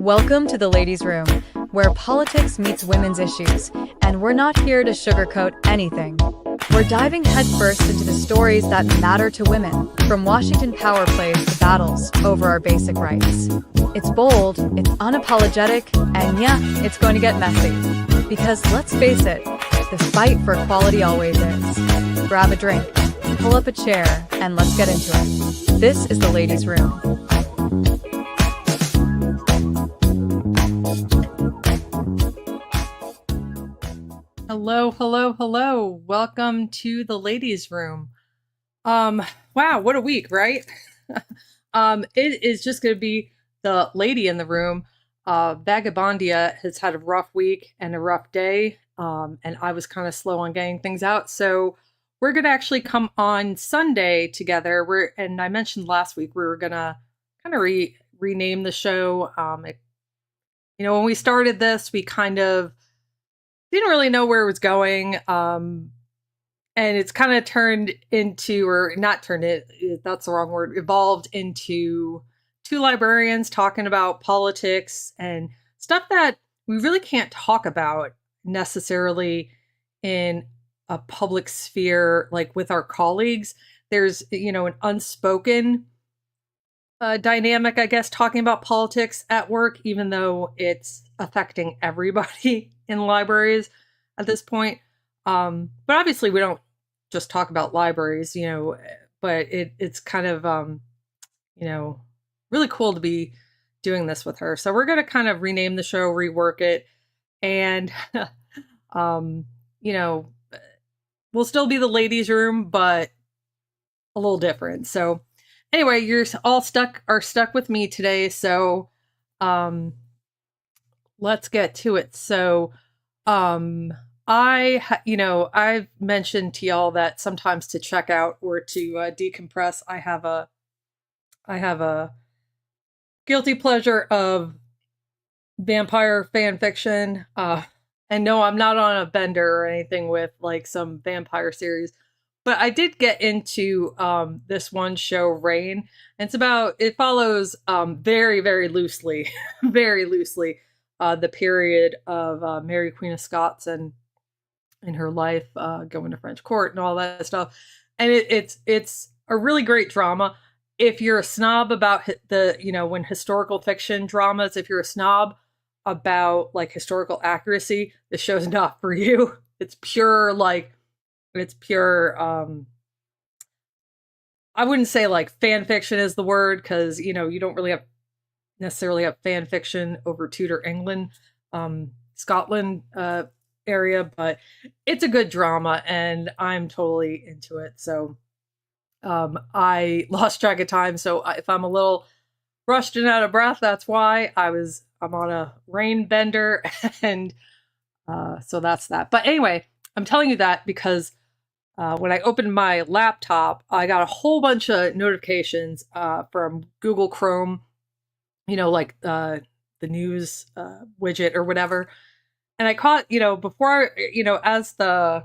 Welcome to the Ladies' Room, where politics meets women's issues, and we're not here to sugarcoat anything. We're diving headfirst into the stories that matter to women, from Washington power plays to battles over our basic rights. It's bold, it's unapologetic, and yeah, it's going to get messy. Because let's face it, the fight for equality always is. Grab a drink, pull up a chair, and let's get into it. This is the Ladies' Room. Hello, hello, hello. Welcome to the Ladies' Room. Wow, what a week, right? It is just going to be the lady in the room. Vagabondia has had a rough week and a rough day, and I was kind of slow on getting things out. So we're going to actually come on Sunday together. And I mentioned last week we were going to kind of rename the show. When we started this, we kind of didn't really know where it was going. And it's kind of turned into, or not turned it, that's the wrong word, evolved into two librarians talking about politics and stuff that we really can't talk about necessarily in a public sphere, like with our colleagues. There's, an unspoken dynamic, I guess, talking about politics at work, even though it's affecting everybody in libraries at this point. But obviously we don't just talk about libraries, but it's kind of, really cool to be doing this with her. So we're going to kind of rename the show, rework it. And, we'll still be the Ladies' Room, but a little different. So anyway, you're all stuck with me today. So, let's get to it. So, I've mentioned to y'all that sometimes to check out or to decompress, I have a guilty pleasure of vampire fan fiction. And no, I'm not on a bender or anything with like some vampire series, but I did get into this one show, Reign. And it follows very, very loosely, very loosely, the period of Mary Queen of Scots and in her life, going to French court and all that stuff. And it's a really great drama. If you're a snob about when historical fiction dramas, if you're a snob about like historical accuracy, the show's not for you. It's pure, I wouldn't say like fan fiction is the word, because, you don't really necessarily have fan fiction over Tudor England, Scotland area, but it's a good drama and I'm totally into it. So I lost track of time. So if I'm a little rushed and out of breath, that's why. I'm on a rain bender, and so that's that. But anyway, I'm telling you that because when I opened my laptop, I got a whole bunch of notifications from Google Chrome, the news widget or whatever. And I caught, before, as the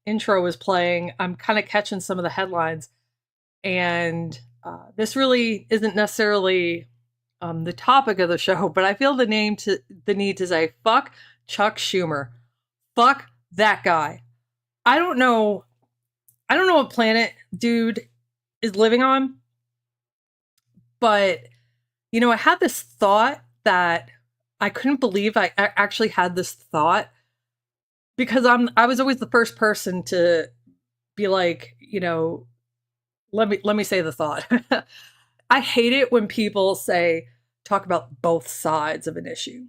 intro was playing, I'm kind of catching some of the headlines. And this really isn't necessarily the topic of the show, but I feel the need to say, fuck Chuck Schumer. Fuck that guy. I don't know what planet dude is living on, but, I had this thought that I couldn't believe I actually had this thought, because I was always the first person to be like, let me say the thought. I hate it when people talk about both sides of an issue.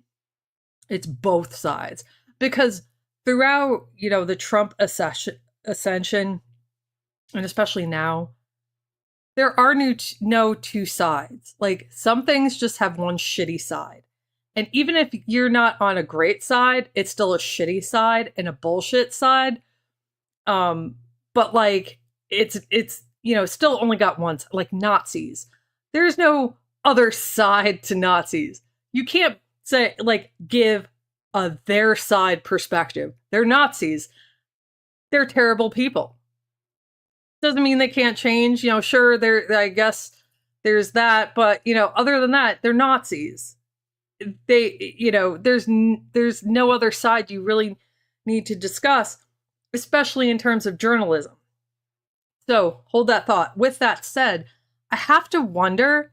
It's both sides, because throughout, the Trump ascension, and especially now, there are no two sides. Like, some things just have one shitty side. And even if you're not on a great side, it's still a shitty side and a bullshit side. But like, it's still only got one, like Nazis. There's no other side to Nazis. You can't say, give their side perspective. They're Nazis. They're terrible people. Doesn't mean they can't change. Sure, I guess there's that. But, other than that, they're Nazis. there's no other side you really need to discuss, especially in terms of journalism. So hold that thought. With that said, I have to wonder,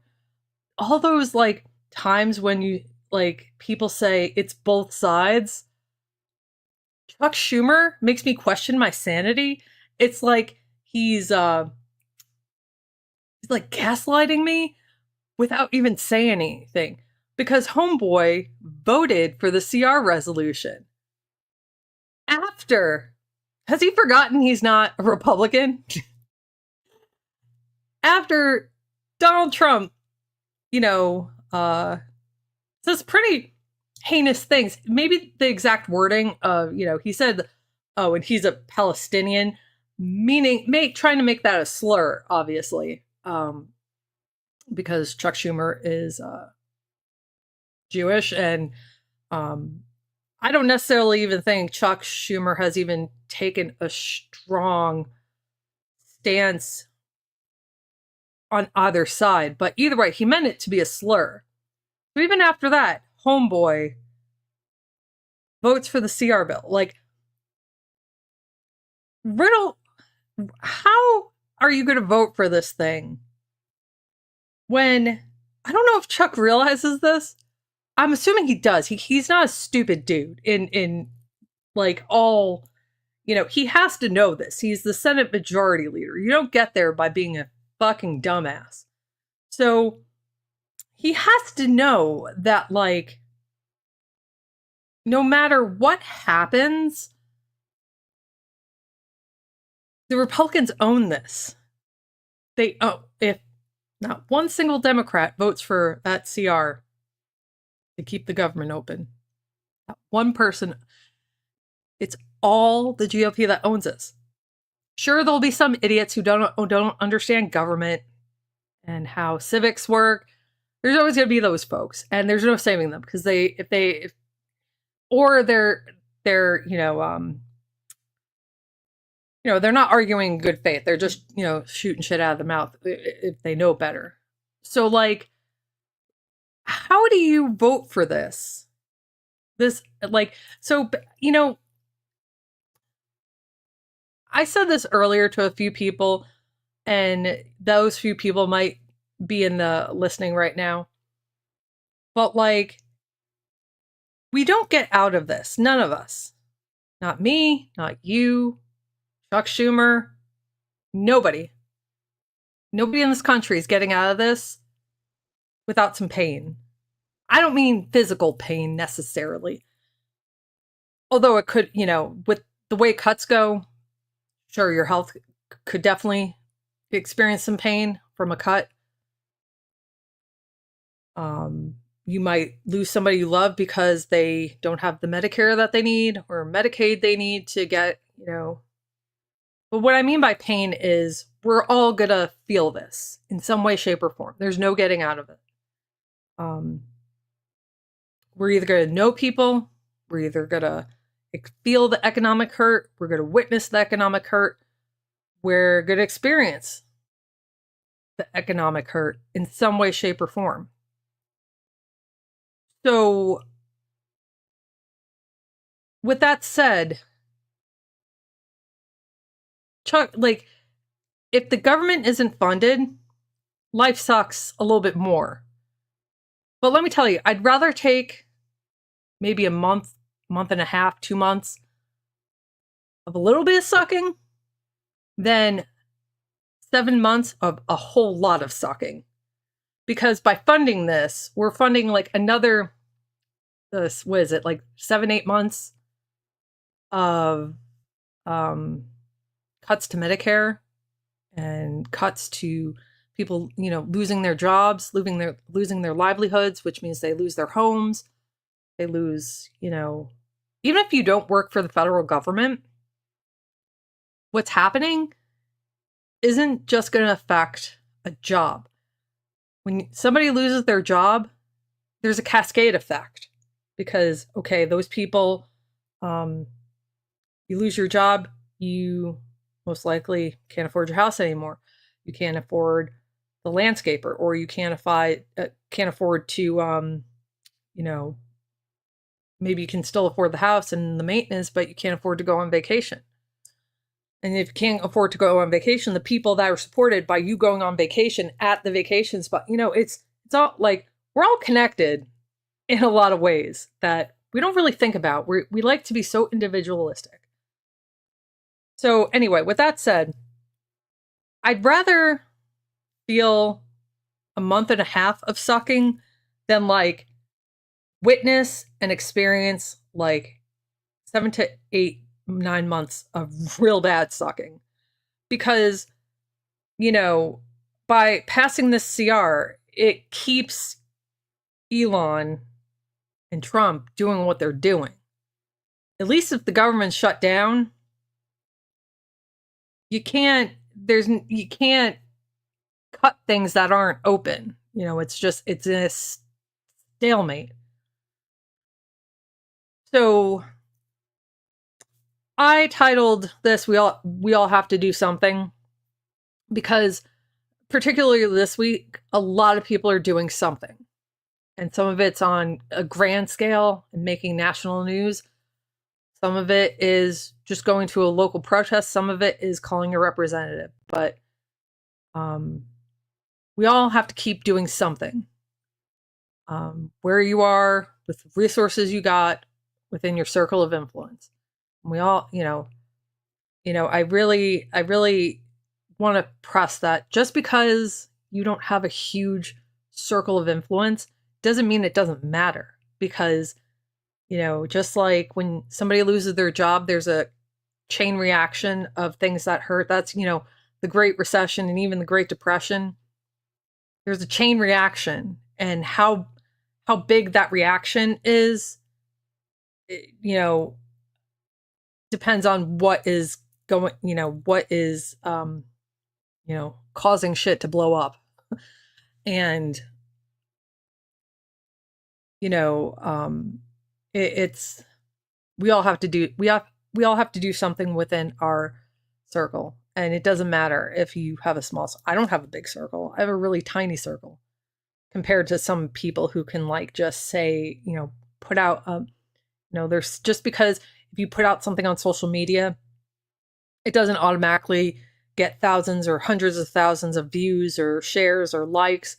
all those like times when you like people say it's both sides, Chuck Schumer makes me question my sanity. It's like he's like gaslighting me without even saying anything, because homeboy voted for the CR resolution after. Has he forgotten he's not a Republican? After Donald Trump, says pretty heinous things. Maybe the exact wording of, he said, oh, and he's a Palestinian, trying to make that a slur, obviously, because Chuck Schumer is Jewish, and I don't necessarily even think Chuck Schumer has even taken a strong stance on either side, but either way, he meant it to be a slur. So even after that, homeboy votes for the CR bill. Like, Riddle, how are you going to vote for this thing when, I don't know if Chuck realizes this. I'm assuming he does. He's not a stupid dude in like all, he has to know this. He's the Senate Majority Leader. You don't get there by being a fucking dumbass. So he has to know that, like, no matter what happens, the Republicans own this. If not one single Democrat votes for that CR to keep the government open, not one person, it's all the GOP that owns this. Sure, there'll be some idiots who don't understand government and how civics work. There's always going to be those folks, and there's no saving them, because they're not arguing in good faith. They're just, shooting shit out of the mouth if they know better. So, like, how do you vote for this? I said this earlier to a few people, and those few people might be in the listening right now. But, like, we don't get out of this. None of us. Not me, not you, Chuck Schumer, nobody. Nobody in this country is getting out of this without some pain. I don't mean physical pain necessarily. Although it could, with the way cuts go, sure, your health could definitely experience some pain from a cut. You might lose somebody you love because they don't have the Medicare that they need or Medicaid they need to get, But what I mean by pain is we're all going to feel this in some way, shape, or form. There's no getting out of it. We're either going to know people, we're either going to feel the economic hurt, we're going to witness the economic hurt, we're going to experience the economic hurt in some way, shape, or form. So, with that said, Chuck, like, if the government isn't funded, life sucks a little bit more. But let me tell you, I'd rather take maybe a month and a half, 2 months of a little bit of sucking than 7 months of a whole lot of sucking. Because by funding this, we're funding like another, what is it, like 7-8 months of cuts to Medicare and cuts to people, losing their jobs, losing their livelihoods, which means they lose their homes. They lose, even if you don't work for the federal government, what's happening isn't just going to affect a job. When somebody loses their job, there's a cascade effect, because, okay, those people, you lose your job, you most likely can't afford your house anymore. You can't afford the landscaper, or you can't afford to, maybe you can still afford the house and the maintenance, but you can't afford to go on vacation. And if you can't afford to go on vacation, the people that are supported by you going on vacation at the vacation spot, it's all like we're all connected in a lot of ways that we don't really think about. We like to be so individualistic. So anyway, with that said, I'd rather feel a month and a half of sucking than like witness and experience like 7 to 8, 9 months of real bad sucking. Because, by passing this CR, it keeps Elon and Trump doing what they're doing. At least if the government's shut down, you can't cut things that aren't open. It's a stalemate. So I titled this we all have to do something, because particularly this week, a lot of people are doing something. And some of it's on a grand scale and making national news. Some of it is just going to a local protest. Some of it is calling a representative. But we all have to keep doing something. Where you are, with resources you got, within your circle of influence. And we all, I really want to press that. Just because you don't have a huge circle of influence doesn't mean it doesn't matter. Because, just like when somebody loses their job, there's a chain reaction of things that hurt. That's, the Great Recession and even the Great Depression. There's a chain reaction, and how big that reaction is, depends on what is going, what is, causing shit to blow up. And, it's, we all have to do something within our circle. And it doesn't matter if you have a small, I don't have a big circle. I have a really tiny circle compared to some people who can just say, put out, there's just because if you put out something on social media, it doesn't automatically get thousands or hundreds of thousands of views or shares or likes.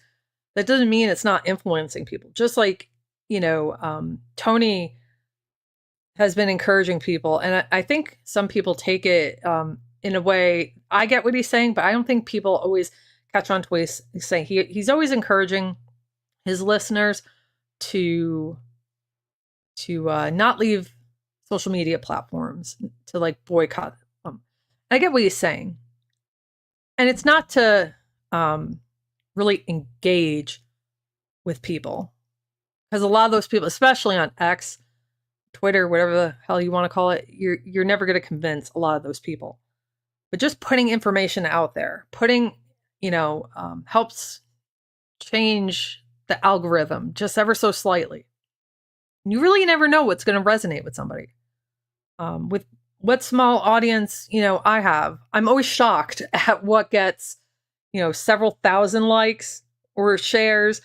That doesn't mean it's not influencing people. Just like, Tony has been encouraging people. And I think some people take it in a way, I get what he's saying, but I don't think people always catch on to what he's saying. He's always encouraging his listeners to not leave social media platforms, to boycott them. I get what he's saying. And it's not to really engage with people. Because a lot of those people, especially on X, Twitter, whatever the hell you want to call it, you're never going to convince a lot of those people. But just putting information out there, helps change the algorithm just ever so slightly. You really never know what's going to resonate with somebody. With what small audience, I have, I'm always shocked at what gets, several thousand likes or shares,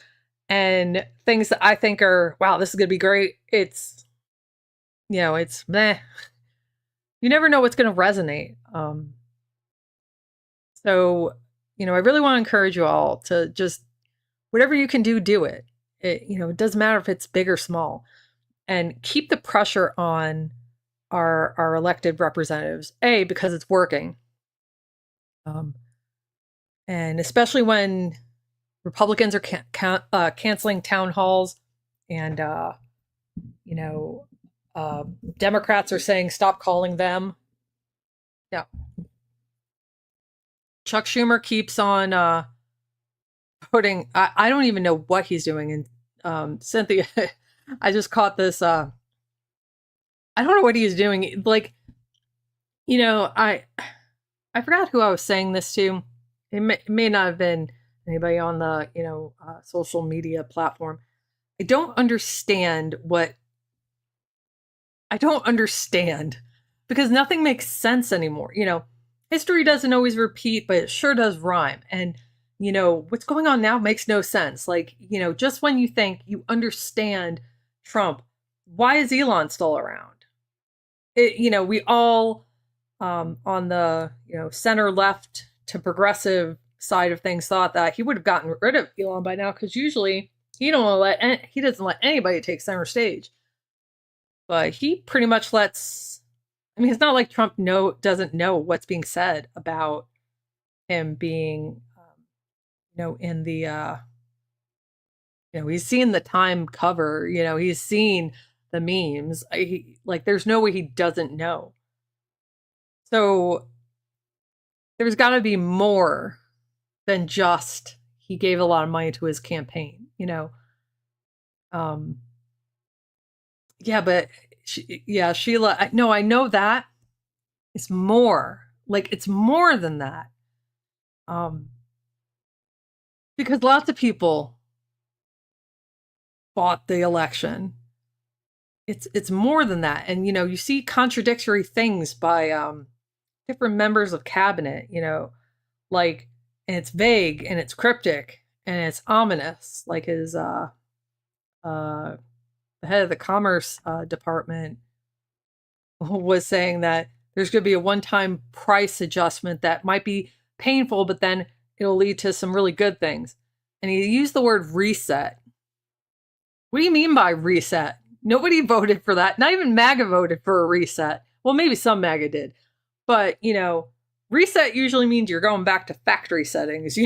and things that I think are, wow, this is going to be great. It's, it's meh. You never know what's going to resonate. So, I really want to encourage you all to just, whatever you can do, do it. It doesn't matter if it's big or small. And keep the pressure on our elected representatives, because it's working. And especially when Republicans are canceling town halls, and Democrats are saying stop calling them. Yeah. Chuck Schumer keeps on putting, I don't even know what he's doing. And Cynthia, I just caught this, I don't know what he's doing. I forgot who I was saying this to. It may not have been anybody on the, social media platform. I don't understand because nothing makes sense anymore. History doesn't always repeat, but it sure does rhyme. And, what's going on now makes no sense. Just when you think you understand Trump, why is Elon still around? We all on the center left to progressive side of things thought that he would have gotten rid of Elon by now, because usually he doesn't let anybody take center stage. But he pretty much lets. I mean, it's not like Trump doesn't know what's being said about him being, in the, he's seen the Time cover. He's seen the memes. There's no way he doesn't know. So there's got to be more than just he gave a lot of money to his campaign. Yeah, but Sheila, no, I know that. It's more. It's more than that. Because lots of people bought the election. It's more than that. And you see contradictory things by different members of cabinet, and it's vague and it's cryptic and it's ominous, like his the head of the Commerce Department was saying that there's going to be a one-time price adjustment that might be painful, but then it'll lead to some really good things. And he used the word reset. What do you mean by reset? Nobody voted for that. Not even MAGA voted for a reset. Well, maybe some MAGA did. But, reset usually means you're going back to factory settings,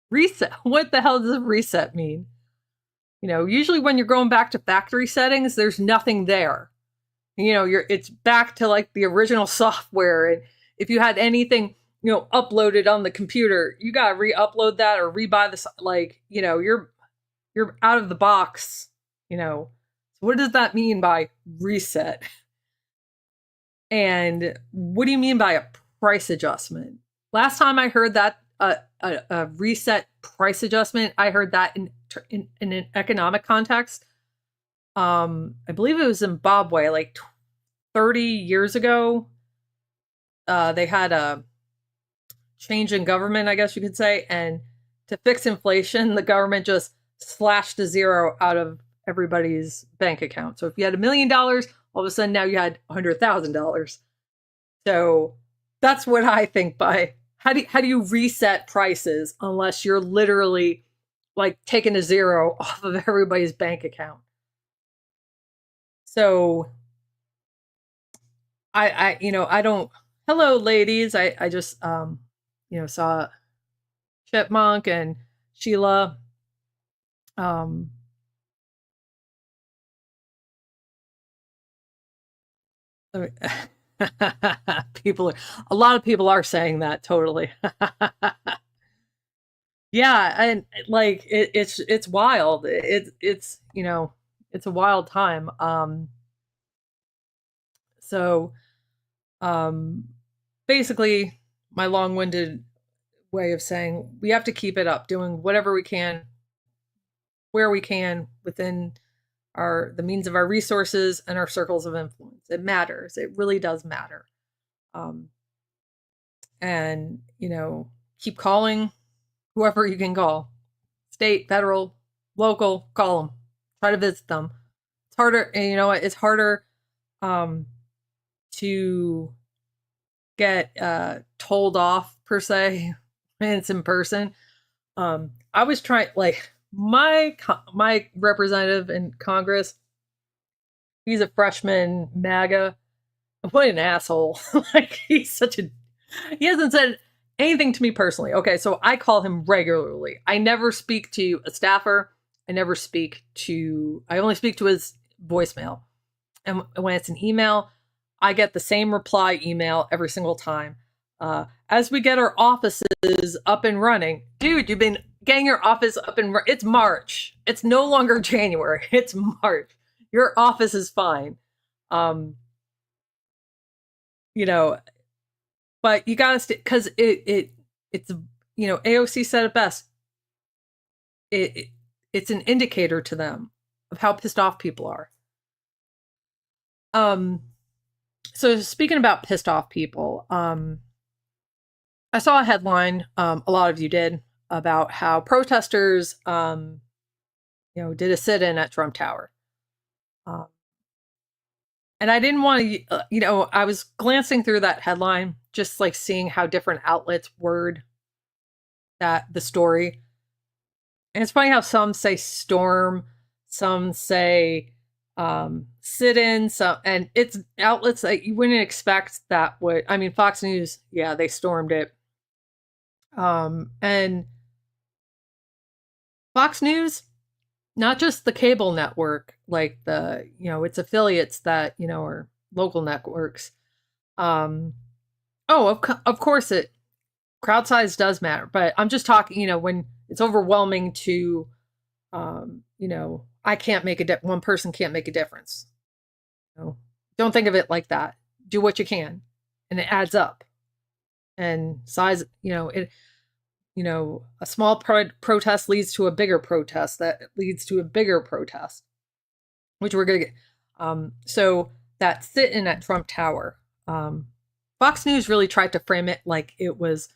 Reset. What the hell does reset mean? Usually when you're going back to factory settings, there's nothing there. It's back to the original software. And if you had anything, uploaded on the computer, you got to re-upload that or rebuy this. You're out of the box, So what does that mean by reset? And what do you mean by a price adjustment? Last time I heard that a reset price adjustment, I heard that in an economic context. I believe it was Zimbabwe, 30 years ago. They had a change in government, I guess you could say, and to fix inflation, the government just slashed a zero out of everybody's bank account. So if you had $1 million, all of a sudden now you had $100,000. So that's what I think by how do you reset prices unless you're literally taking a zero off of everybody's bank account. So I don't. Hello, ladies. I just saw Chipmunk and Sheila. A lot of people are saying that, totally. Yeah, and it's wild. It's a wild time. So basically my long-winded way of saying we have to keep it up, doing whatever we can, where we can, within the means of our resources and our circles of influence. It matters. It really does matter. And keep calling whoever you can call, state, federal, local, call them, try to visit them. It's harder. And it's harder to get told off, per se, when it's in person. I was trying, my representative in Congress, he's a freshman MAGA. What an asshole. He hasn't said anything to me personally. Okay, so I call him regularly. I never speak to a staffer. I only speak to his voicemail. And when it's an email, I get the same reply email every single time. As we get our offices up and running, dude, you've been getting your office up and it's March. It's no longer January. It's March. Your office is fine. But you gotta stay, because it's AOC said it best. It's an indicator to them of how pissed off people are. So speaking about pissed off people, I saw a headline, a lot of you did, about how protesters did a sit-in at Trump Tower. Um, and I didn't want to, I was glancing through that headline, just like seeing how different outlets word the story. And it's funny how some say storm, some say sit-in, and it's outlets that you wouldn't expect that would. I mean, Fox News, yeah, they stormed it. And Fox News, not just the cable network, like its affiliates that, are local networks. Of course crowd size does matter, but I'm just talking, when it's overwhelming to, I can't make one person can't make a difference. Don't think of it like that. Do what you can, and it adds up. And size, a small protest leads to a bigger protest that leads to a bigger protest, which we're going to get. So that sit-in at Trump Tower, Fox News really tried to frame it like it was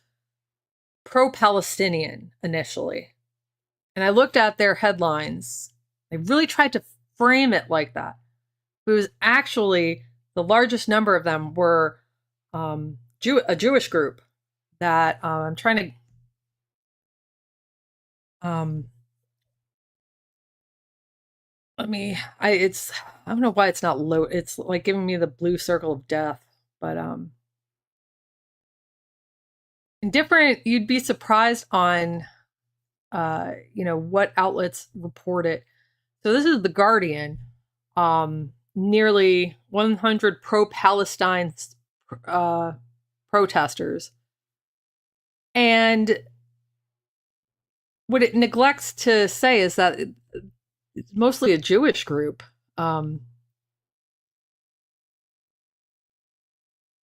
pro-Palestinian initially. And I looked at their headlines. They really tried to frame it like that. It was actually, the largest number of them were a Jewish group that I'm trying to I don't know why it's not low. It's like giving me the blue circle of death, but you'd be surprised on what outlets report it. So this is The Guardian. Nearly 100 pro-Palestine protesters. And what it neglects to say is that it's mostly a Jewish group. Hold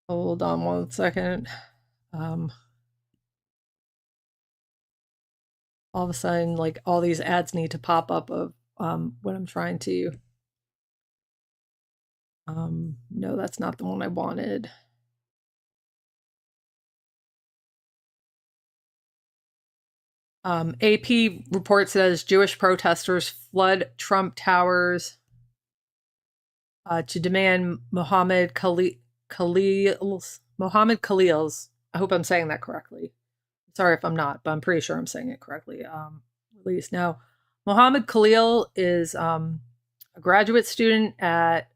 on one second. All of a sudden, like, all these ads need to pop up of what I'm trying to. No, that's not the one I wanted. AP report says Jewish protesters flood Trump Towers to demand Mohammed Khalil's. I hope I'm saying that correctly. Sorry if I'm not, but I'm pretty sure I'm saying it correctly. Release. Now, Mohammed Khalil is a graduate student at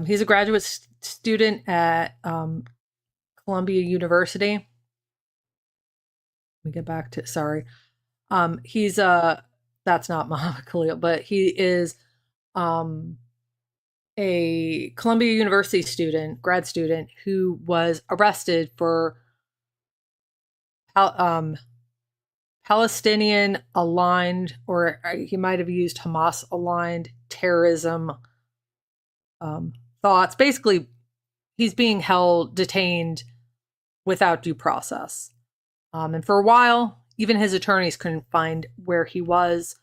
he's a graduate student at Columbia University. Let me get back to, sorry. He's that's not Mohammed Khalil, but he is a Columbia University student, grad student, who was arrested for Palestinian aligned, or he might have used Hamas aligned terrorism thoughts. Basically, he's being detained without due process. And for a while, even his attorneys couldn't find where he was,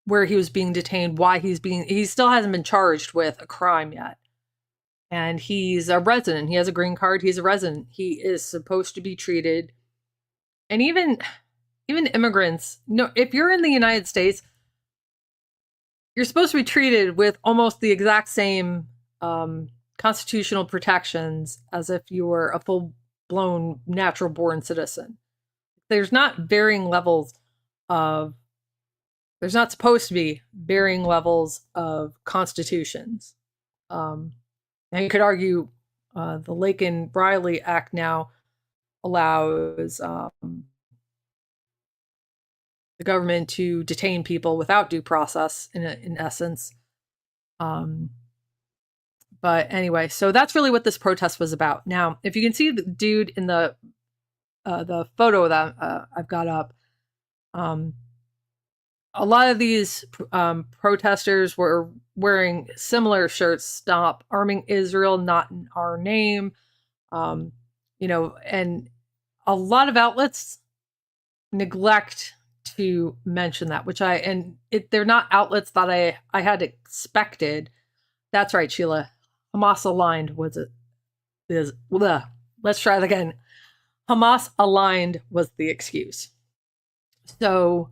where he was being detained, he still hasn't been charged with a crime yet. And he's a resident. He has a green card. He's a resident. He is supposed to be treated. And even immigrants, if you're in the United States, you're supposed to be treated with almost the exact same constitutional protections as if you were a full-blown natural-born citizen. There's not supposed to be varying levels of constitutions. And you could argue the Laken-Riley Act now allows the government to detain people without due process, in essence. But anyway, so that's really what this protest was about. Now, if you can see the dude in the photo that I've got up, a lot of these protesters were wearing similar shirts: "Stop arming Israel, not in our name." And a lot of outlets neglect to mention that, they're not outlets that I had expected. That's right, Sheila. Hamas aligned let's try that again. Hamas aligned was the excuse. So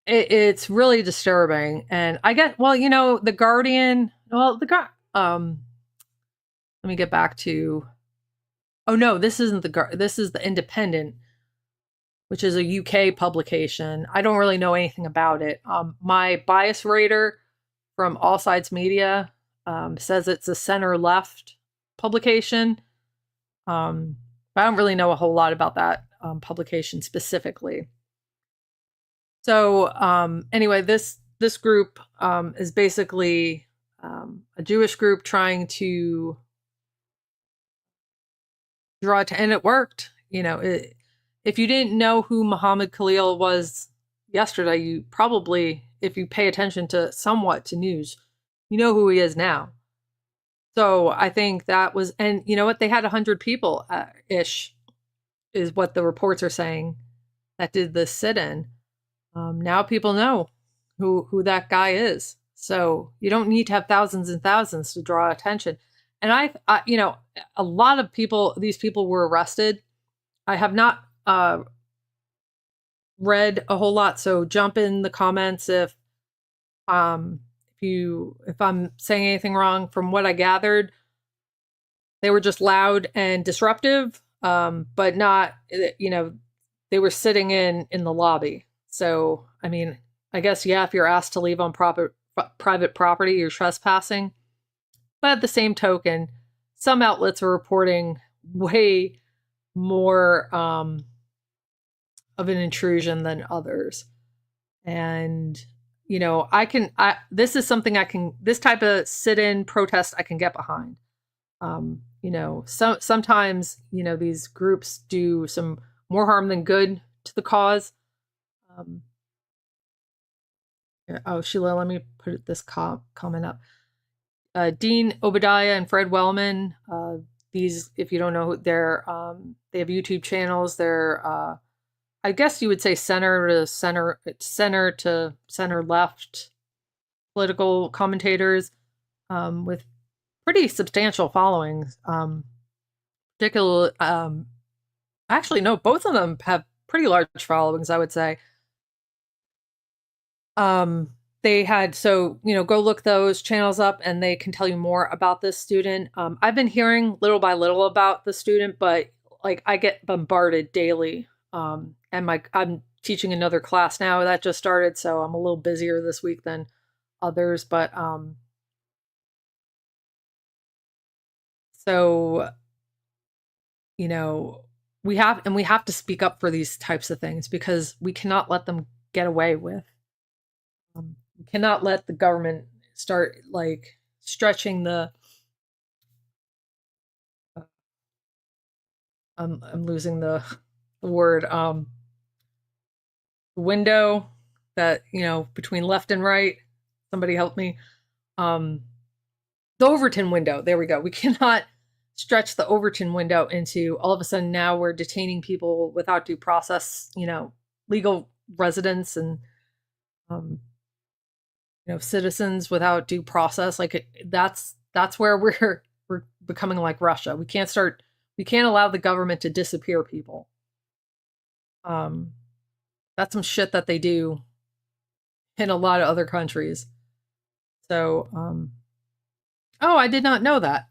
it's really disturbing. And I get, well, the Guardian, let me get back to, oh no, this isn't this is the Independent, which is a UK publication. I don't really know anything about it. My bias rater from All Sides Media says it's a center-left publication. But I don't really know a whole lot about that publication specifically. So anyway, this group is basically a Jewish group trying to draw it, and it worked. If you didn't know who Muhammad Khalil was yesterday, you probably, if you pay attention to somewhat to news, you know who he is now. So I think that was, and you know what, they had 100 people ish, is what the reports are saying, that did the sit-in. Now people know who that guy is. So you don't need to have thousands and thousands to draw attention. And I a lot of people, these people were arrested. I have not read a whole lot, so jump in the comments if I'm saying anything wrong. From what I gathered, they were just loud and disruptive, but not, they were sitting in the lobby. So, I mean, I guess, yeah, if you're asked to leave on private property, you're trespassing. But at the same token, some outlets are reporting way more of an intrusion than others. And, this is something this type of sit-in protest I can get behind. Sometimes, these groups do some more harm than good to the cause. Sheila, let me put this comment up. Dean Obadiah and Fred Wellman, these, if you don't know, they have YouTube channels. They're, I guess you would say center to center left political commentators with pretty substantial followings. Particularly, actually, no, both of them have pretty large followings, I would say. They had, so, go look those channels up and they can tell you more about this student. I've been hearing little by little about the student, but like I get bombarded daily. And I'm teaching another class now that just started, so I'm a little busier this week than others, but so, we have to speak up for these types of things because we cannot let them get away with. We cannot let the government start like stretching the. I'm losing the word. Window that between left and right. Somebody help me. The Overton window. There we go. We cannot stretch the Overton window into all of a sudden now we're detaining people without due process. Legal residents and citizens without due process. Like that's where we're becoming like Russia. We can't allow the government to disappear people. That's some shit that they do in a lot of other countries. So, I did not know that.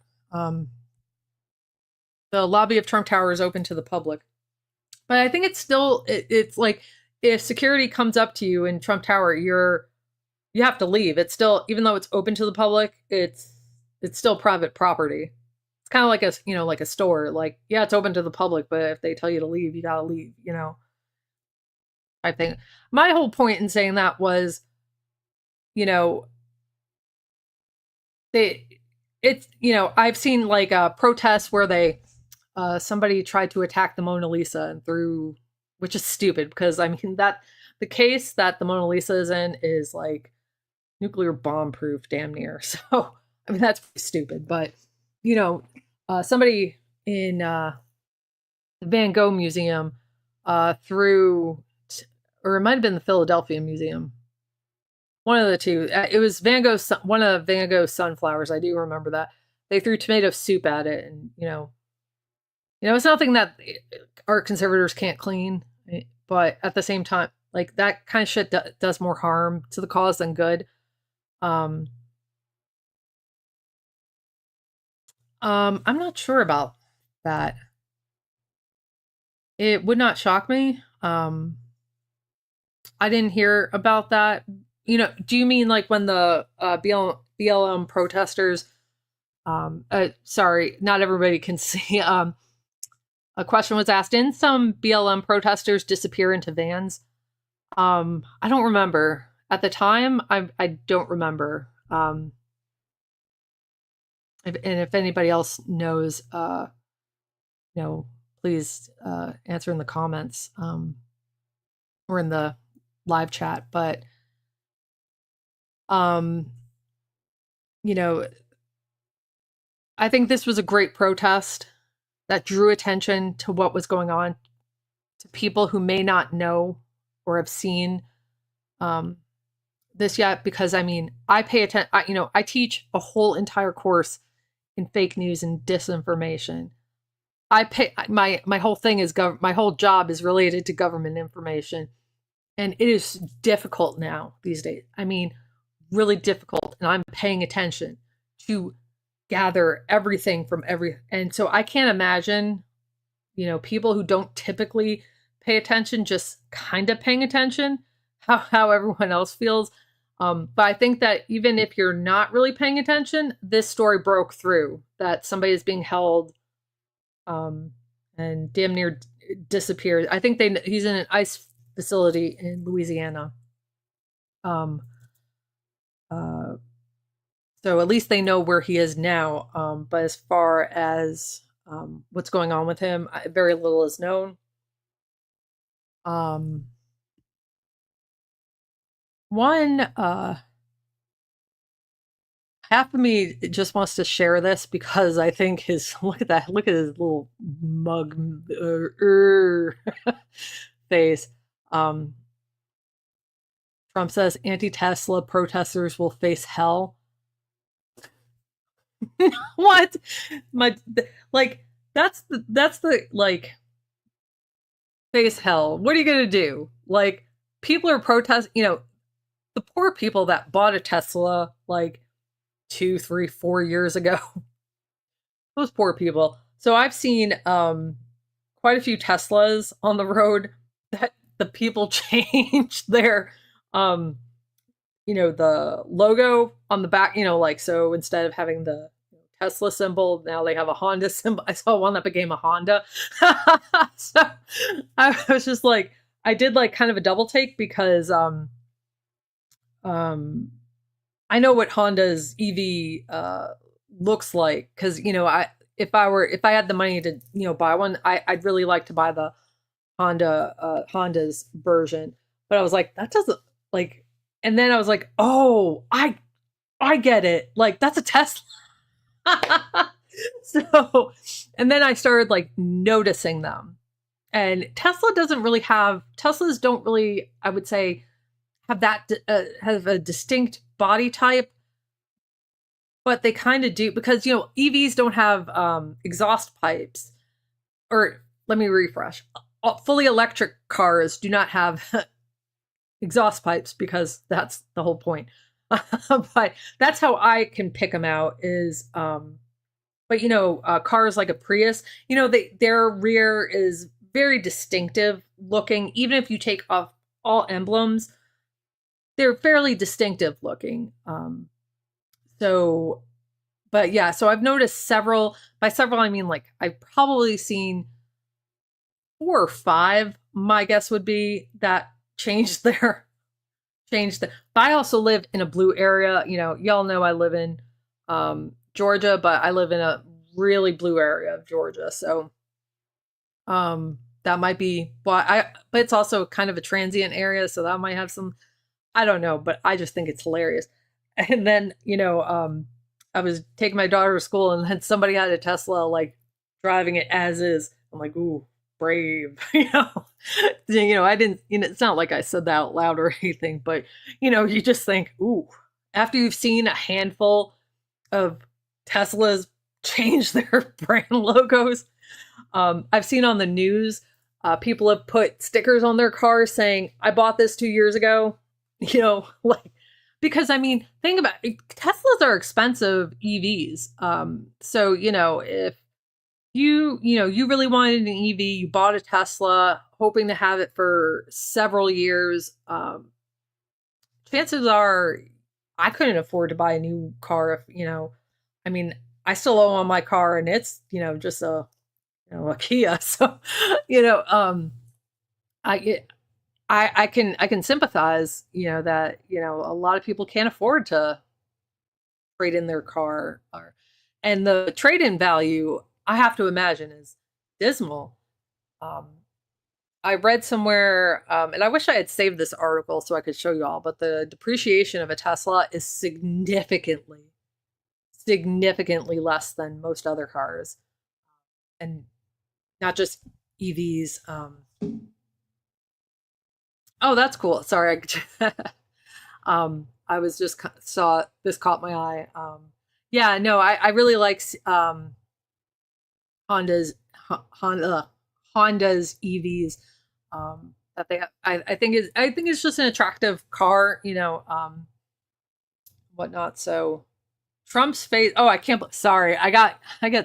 The lobby of Trump Tower is open to the public. But I think it's still, it's like, if security comes up to you in Trump Tower, you have to leave. It's still, even though it's open to the public, it's still private property. It's kind of like like a store. Like, yeah, it's open to the public, but if they tell you to leave, you gotta leave, I think my whole point in saying that was, I've seen like protests where somebody tried to attack the Mona Lisa and which is stupid because I mean that the case that the Mona Lisa is in is like nuclear bomb proof damn near. So, I mean, that's stupid, but somebody in the Van Gogh Museum or it might have been the Philadelphia Museum. One of the two. It was one of Van Gogh's sunflowers. I do remember that. they threw tomato soup at it, and it's nothing that our conservators can't clean, but at the same time, like that kind of shit does more harm to the cause than good. I'm not sure about that. It would not shock me. I didn't hear about that. Do you mean like when the BLM protesters? Sorry, not everybody can see. A question was asked: didn't some BLM protesters disappear into vans? I don't remember at the time. I don't remember. If anybody else knows, please answer in the comments or in the live chat. But I think this was a great protest that drew attention to what was going on, to people who may not know or have seen this yet. Because I pay attention. I teach a whole entire course in fake news and disinformation. My whole thing is my whole job is related to government information, and it is difficult now these days. Really difficult, and I'm paying attention to gather everything from and so I can't imagine, people who don't typically pay attention just kind of paying attention how everyone else feels. But I think that even if you're not really paying attention, this story broke through that somebody is being held and damn near disappeared. I think he's in an ICE facility in Louisiana. So at least they know where he is now. But as far as what's going on with him, very little is known. Half of me just wants to share this because I think look at his little mug face. Trump says anti-Tesla protesters will face hell. What? That's the face hell. What are you gonna do? People are protesting. The poor people that bought a Tesla 2, 3, 4 years ago. Those poor people. So I've seen quite a few Teslas on the road that the people changed their the logo on the back, so instead of having the Tesla symbol, now they have a Honda symbol. I saw one that became a Honda. So I was just I did kind of a double take because I know what Honda's EV looks like, because if I had the money to buy one, I'd really like to buy the Honda's version. But I was like, that doesn't and then I was like, oh, I get it. That's a Tesla. So, and then I started noticing them, and Teslas don't really, I would say, have a distinct body type, but they kind of do, because EVs don't have exhaust pipes. Or let me refresh. Fully electric cars do not have exhaust pipes, because that's the whole point. But that's how I can pick them out is but cars like a Prius, their rear is very distinctive looking. Even if you take off all emblems, they're fairly distinctive looking. So I've noticed several. By several, I mean I've probably seen 4 or 5. My guess would be that changed. But I also live in a blue area. Y'all know I live in Georgia, but I live in a really blue area of Georgia. So that might be why but it's also kind of a transient area, so that might have some, I don't know, but I just think it's hilarious. And then, I was taking my daughter to school, and then somebody had a Tesla, driving it as is. I'm like, ooh, brave. I didn't, it's not like I said that out loud or anything, but you just think, ooh, after you've seen a handful of Teslas change their brand logos. I've seen on the news, people have put stickers on their cars saying, I bought this 2 years ago. Like, because I mean, think about it, Teslas are expensive EVs. So, if you really wanted an EV, you bought a Tesla, hoping to have it for several years. Chances are I couldn't afford to buy a new car if, I mean, I still owe on my car and it's, just a Kia. So, you know, um, I, I can sympathize, that, a lot of people can't afford to trade in their car and the trade-in value, I have to imagine is dismal. Um, I read somewhere, and I wish I had saved this article so I could show you all, but the depreciation of a Tesla is significantly less than most other cars, and not just EVs. Oh, that's cool. Sorry, I was just saw this caught my eye. Yeah, no, I really like Honda's Honda's EVs. That they I think it's just an attractive car, whatnot. So Trump's face. Oh, I can't. Sorry, I got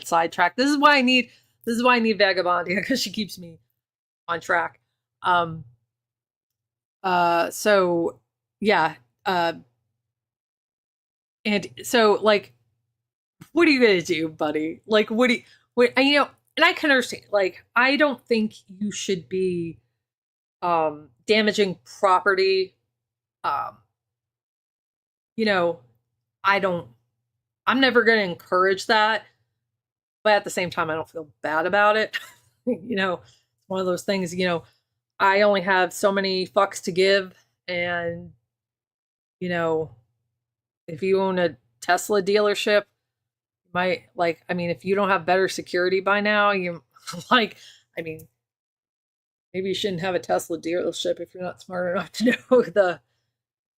sidetracked. This is why I need Vagabondia because she keeps me on track. Um. So yeah. And so like, what are you gonna do, buddy? Like, and, and I can understand. Like, I don't think you should be damaging property. Um, you know, I don't. I'm never gonna encourage that, but at the same time, I don't feel bad about it. It's one of those things. I only have so many fucks to give, and you know, if you own a Tesla dealership, might like I mean if you don't have better security by now, you like I mean maybe you shouldn't have a Tesla dealership if you're not smart enough to know the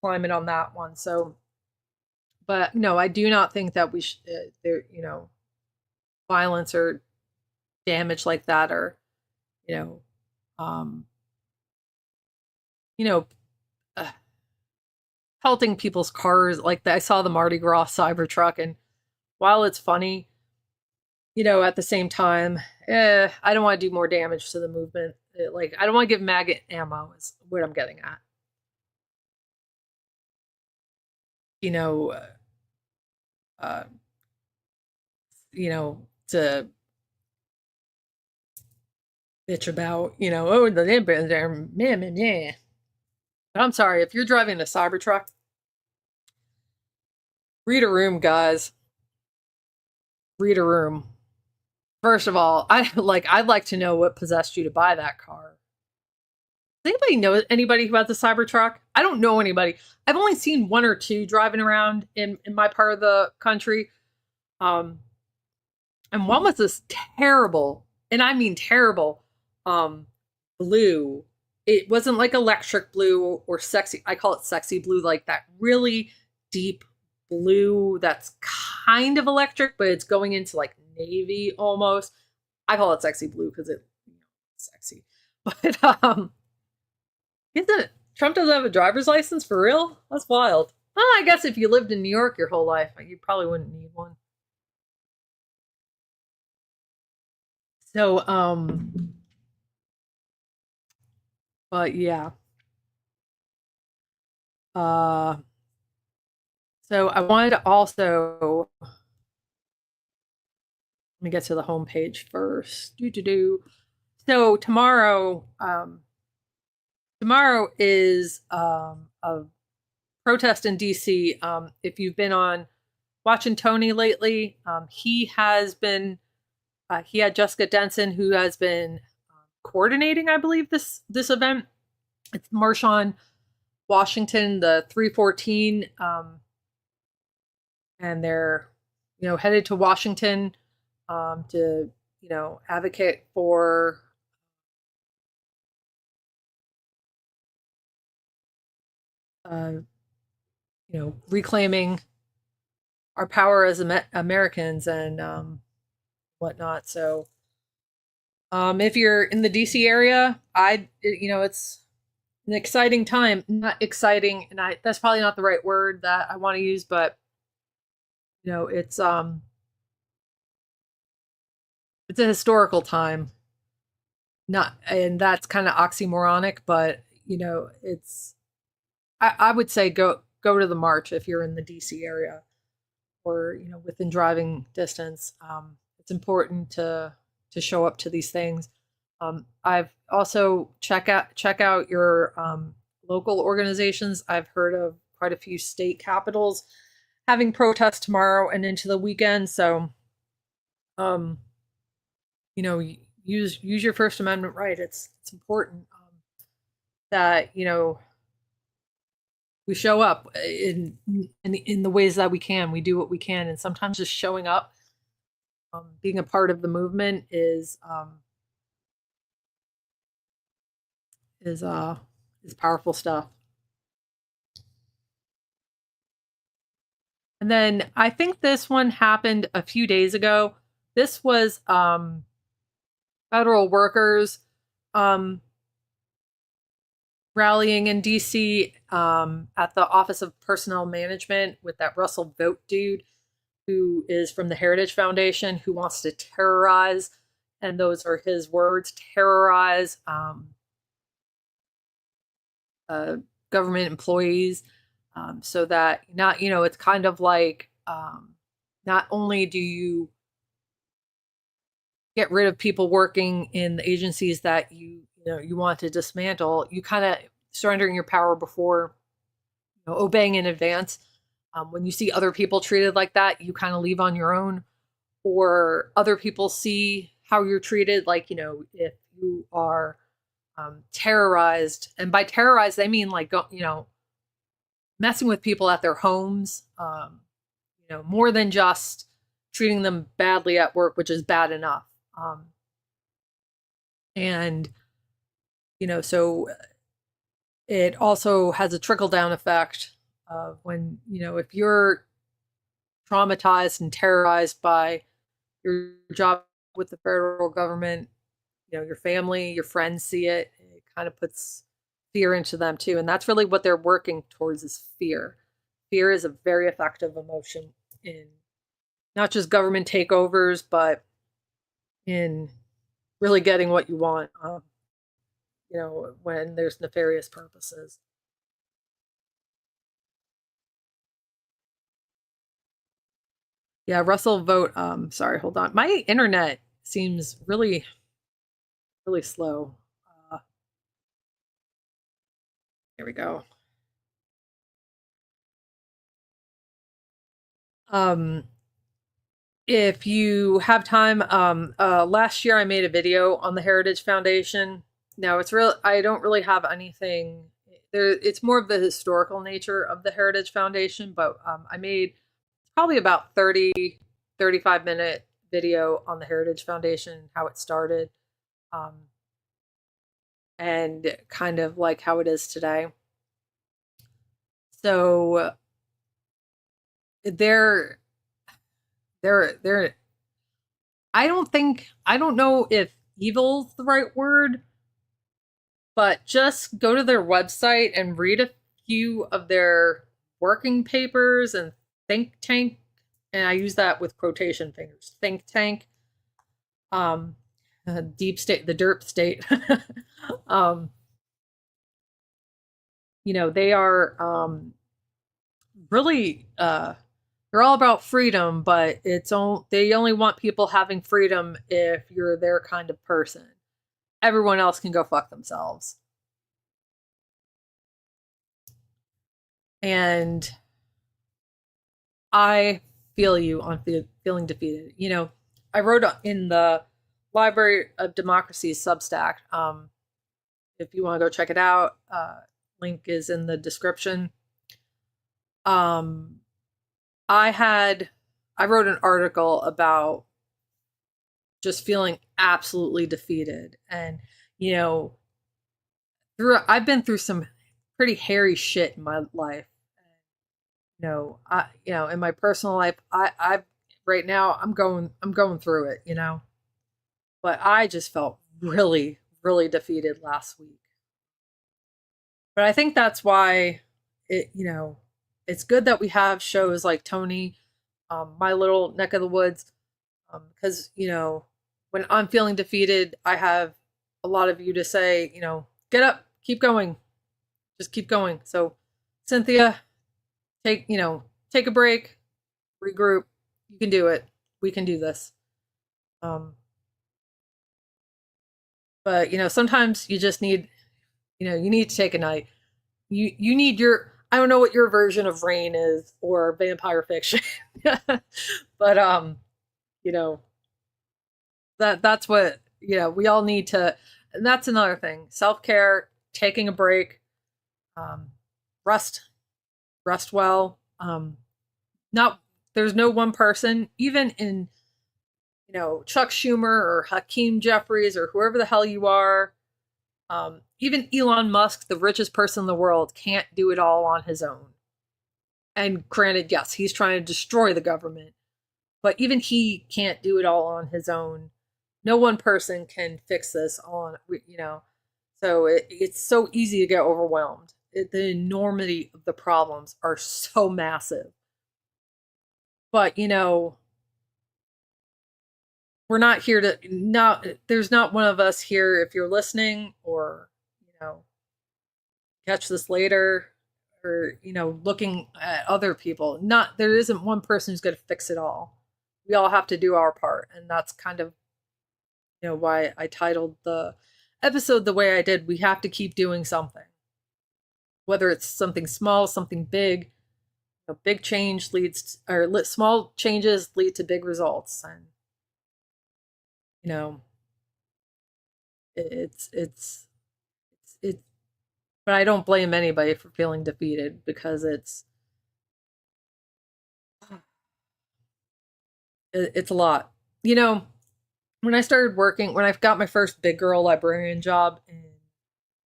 climate on that one. So but no, I do not think that we should there violence or damage like that, or you know um you know uh, pelting people's cars like that. I saw the Mardi Gras Cybertruck, and while it's funny, at the same time, I don't want to do more damage to the movement. Like, I don't want to give maggot ammo, is what I'm getting at. You know, uh, to bitch about, oh, the man, yeah. But I'm sorry, if you're driving a Cybertruck, read a room, guys. Read a room. First of all, I'd like to know what possessed you to buy that car. Does anybody know anybody about the Cybertruck? I don't know anybody. I've only seen one or two driving around in my part of the country. Um, and one was this terrible, and I mean terrible, um, blue. It wasn't like electric blue or sexy. I call it sexy blue, like that really deep blue that's kind of electric, but it's going into like navy almost. I call it sexy blue because it's sexy. But isn't it? Trump doesn't have a driver's license for real? That's wild. Oh, I guess if you lived in New York your whole life, you probably wouldn't need one. So, but yeah. Uh, so I wanted to also let me get to the homepage first. Do. So tomorrow is a protest in DC. If you've been on watching Tony lately, he had Jessica Denson, who has been coordinating, I believe, this event. It's March on Washington, the 314, and they're headed to Washington to advocate for reclaiming our power as Americans and whatnot. So if you're in the DC area, it's an exciting time. Not exciting, and that's probably not the right word that I want to use, but it's a historical time. Not, and that's kind of oxymoronic, but it's. I would say go to the march if you're in the DC area or within driving distance. It's important to show up to these things. I've also check out your local organizations. I've heard of quite a few state capitals having protests tomorrow and into the weekend. So, use your First Amendment right. It's important that we show up in the ways that we can. We do what we can, and sometimes just showing up, being a part of the movement is powerful stuff. And then I think this one happened a few days ago. This was federal workers rallying in DC at the Office of Personnel Management with that Russell Vogt dude who is from the Heritage Foundation, who wants to terrorize, and those are his words, terrorize government employees, so that it's kind of like not only do you get rid of people working in the agencies that you want to dismantle, you kind of surrendering your power before obeying in advance. When you see other people treated like that, you kind of leave on your own, or other people see how you're treated. Like, if you are terrorized, and by terrorized, they mean like, messing with people at their homes, more than just treating them badly at work, which is bad enough. And, so it also has a trickle down effect of when, if you're traumatized and terrorized by your job with the federal government, your family, your friends see it, it kind of puts fear into them too. And that's really what they're working towards, is fear. Fear is a very effective emotion in not just government takeovers, but in really getting what you want, when there's nefarious purposes. Yeah, Russell Vogt. Sorry, hold on. My internet seems really, really slow. Here we go. If you have time, last year I made a video on the Heritage Foundation. Now I don't really have anything there. It's more of the historical nature of the Heritage Foundation, but I made probably about 35-minute video on the Heritage Foundation, how it started, and kind of like how it is today. So they're I don't know if evil's the right word, but just go to their website and read a few of their working papers and think tank, and I use that with quotation fingers, think tank, deep state, the derp state. They are really they're all about freedom, but they only want people having freedom if you're their kind of person. Everyone else can go fuck themselves. And I feel you on feeling defeated. I wrote in the Library of Democracy's Substack. If you want to go check it out, link is in the description. I wrote an article about just feeling absolutely defeated, and I've been through some pretty hairy shit in my life. in my personal life, I right now I'm going through it, but I just felt really, really defeated last week. But I think that's why it's good that we have shows like Tony, My Little Neck of the Woods, because, when I'm feeling defeated, I have a lot of you to say, get up, keep going, just keep going. So, Cynthia, take a break, regroup. You can do it. We can do this. But sometimes you just need, you need to take a night. You need your, I don't know what your version of Rain is or vampire fiction, but you know that's what we all need to. And that's another thing: self-care, taking a break, um, rest, rest well. Not There's no one person, even in Chuck Schumer or Hakeem Jeffries or whoever the hell you are. Even Elon Musk, the richest person in the world, can't do it all on his own. And granted, yes, he's trying to destroy the government, but even he can't do it all on his own. No one person can fix this So it's so easy to get overwhelmed. The enormity of the problems are so massive. But, we're not here to, there's not one of us here, if you're listening or, catch this later or, looking at other people. There isn't one person who's going to fix it all. We all have to do our part. And that's kind of, why I titled the episode the way I did. We have to keep doing something, whether it's something small, something big. Big change small changes lead to big results. And, it's but I don't blame anybody for feeling defeated because it's a lot. When I started working, when I got my first big girl librarian job in,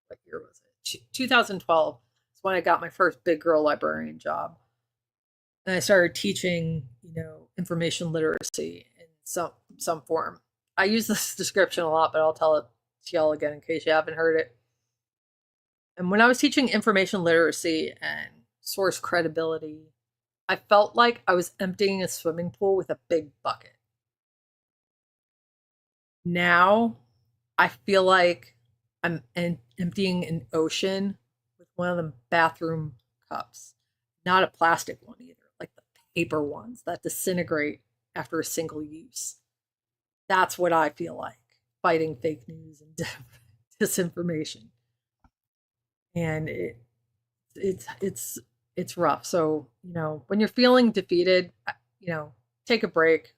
what year was it? 2012 is when I got my first big girl librarian job. And I started teaching, information literacy in some form. I use this description a lot, but I'll tell it to y'all again in case you haven't heard it. And when I was teaching information literacy and source credibility, I felt like I was emptying a swimming pool with a big bucket. Now, I feel like I'm emptying an ocean with one of the bathroom cups. Not a plastic one either, like the paper ones that disintegrate after a single use. That's what I feel like fighting fake news and disinformation. And it's rough. So, when you're feeling defeated, take a break.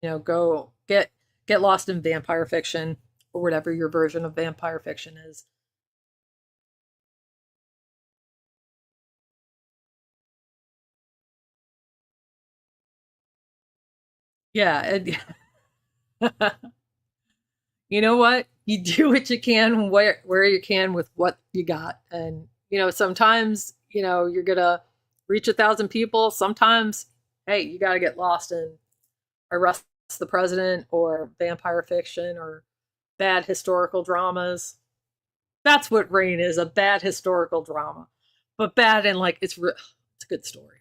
Go get lost in vampire fiction or whatever your version of vampire fiction is. Yeah, and you know what? You do what you can where you can with what you got. And, sometimes, you're going to reach 1,000 people. Sometimes, hey, you got to get lost in Arrest the President or vampire fiction or bad historical dramas. That's what Rain is, a bad historical drama. But bad and like, it's a good story.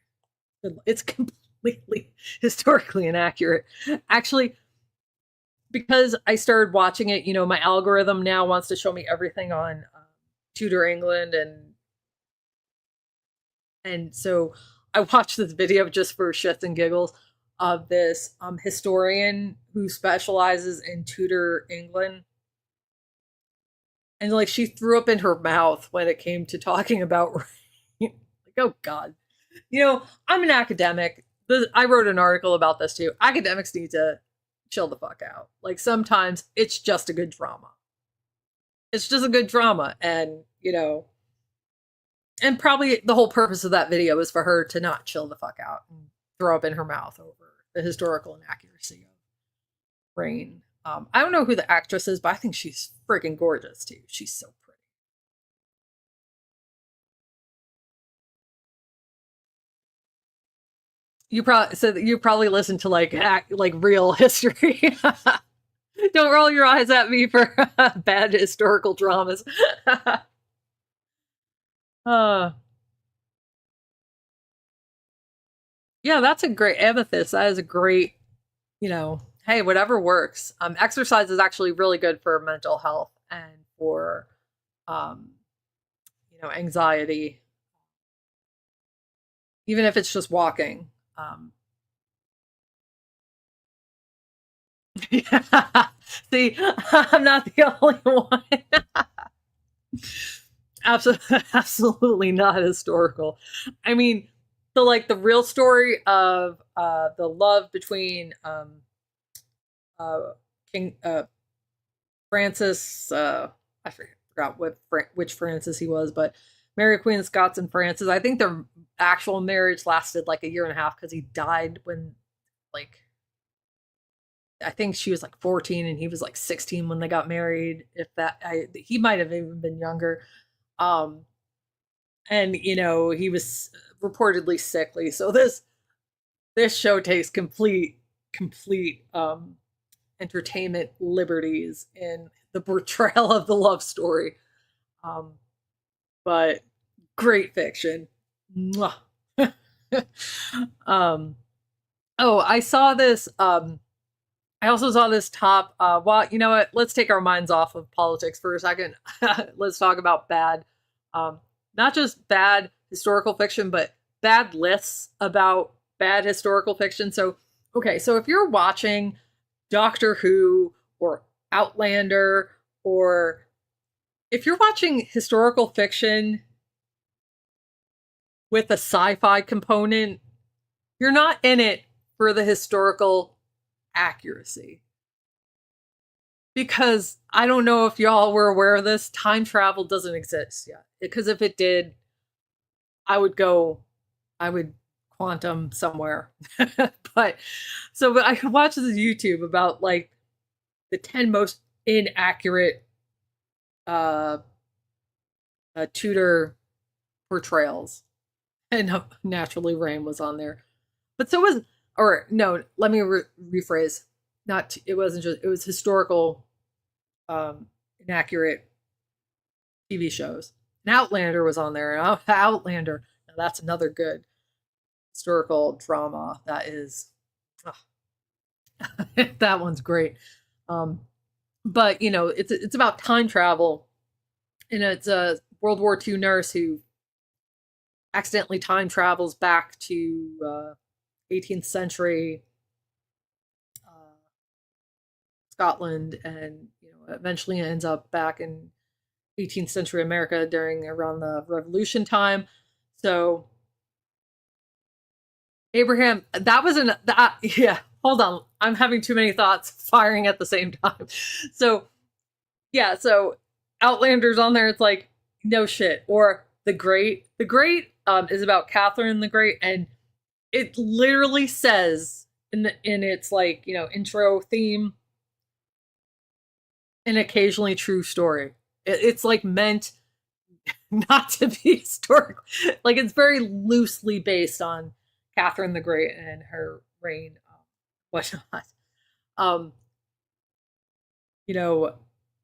It's completely historically inaccurate. Actually, because I started watching it, my algorithm now wants to show me everything on Tudor England, and so I watched this video just for shits and giggles of this historian who specializes in Tudor England, and like she threw up in her mouth when it came to talking about like, oh god, I'm an academic. I wrote an article about this too. Academics need to chill the fuck out. Like sometimes it's just a good drama. It's just a good drama. And, and probably the whole purpose of that video is for her to not chill the fuck out and throw up in her mouth over the historical inaccuracy of Rain. I don't know who the actress is, but I think she's freaking gorgeous too. She's so pretty. you probably listen to like real history. Don't roll your eyes at me for bad historical dramas. uh, yeah, that's a great amethyst. That is a great, hey, whatever works. Exercise is actually really good for mental health and for, um, anxiety, even if it's just walking. Yeah. See, I'm not the only one. Absolutely not historical. I mean, the real story of the love between uh, King Francis. I forgot which Francis he was, but Mary Queen of Scots and Francis. I think their actual marriage lasted like a year and a half because he died when like I think she was like 14 and he was like 16 when they got married. If that, he might have even been younger. Um, and he was reportedly sickly. So this show takes complete entertainment liberties in the portrayal of the love story. Um, but great fiction. Mwah. Oh, I saw this. I also saw this top. Well, you know what? Let's take our minds off of politics for a second. Let's talk about bad, not just bad historical fiction, but bad lists about bad historical fiction. So, okay, so if you're watching Doctor Who or Outlander, or if you're watching historical fiction with a sci-fi component, you're not in it for the historical accuracy. Because I don't know if y'all were aware of this, time travel doesn't exist yet. Because if it did, I would quantum somewhere. But I watched this YouTube about like the 10 most inaccurate Tudor portrayals. And naturally Rain was on there. But so was, or no, let me rephrase. It wasn't just, it was historical, inaccurate TV shows. And Outlander was on there. And Outlander, now that's another good historical drama. That is, that one's great. But it's about time travel, and it's a World War II nurse who accidentally time travels back to 18th century Scotland, and eventually ends up back in 18th century America around the Revolution time. So Abraham, that was yeah. Hold on, I'm having too many thoughts firing at the same time. So yeah, so Outlander's on there. It's like no shit. Or The Great. The Great is about Catherine the Great, and it literally says in its like intro theme, an occasionally true story. It's like meant not to be historical. Like it's very loosely based on Catherine the Great and her reign, whatnot. Um,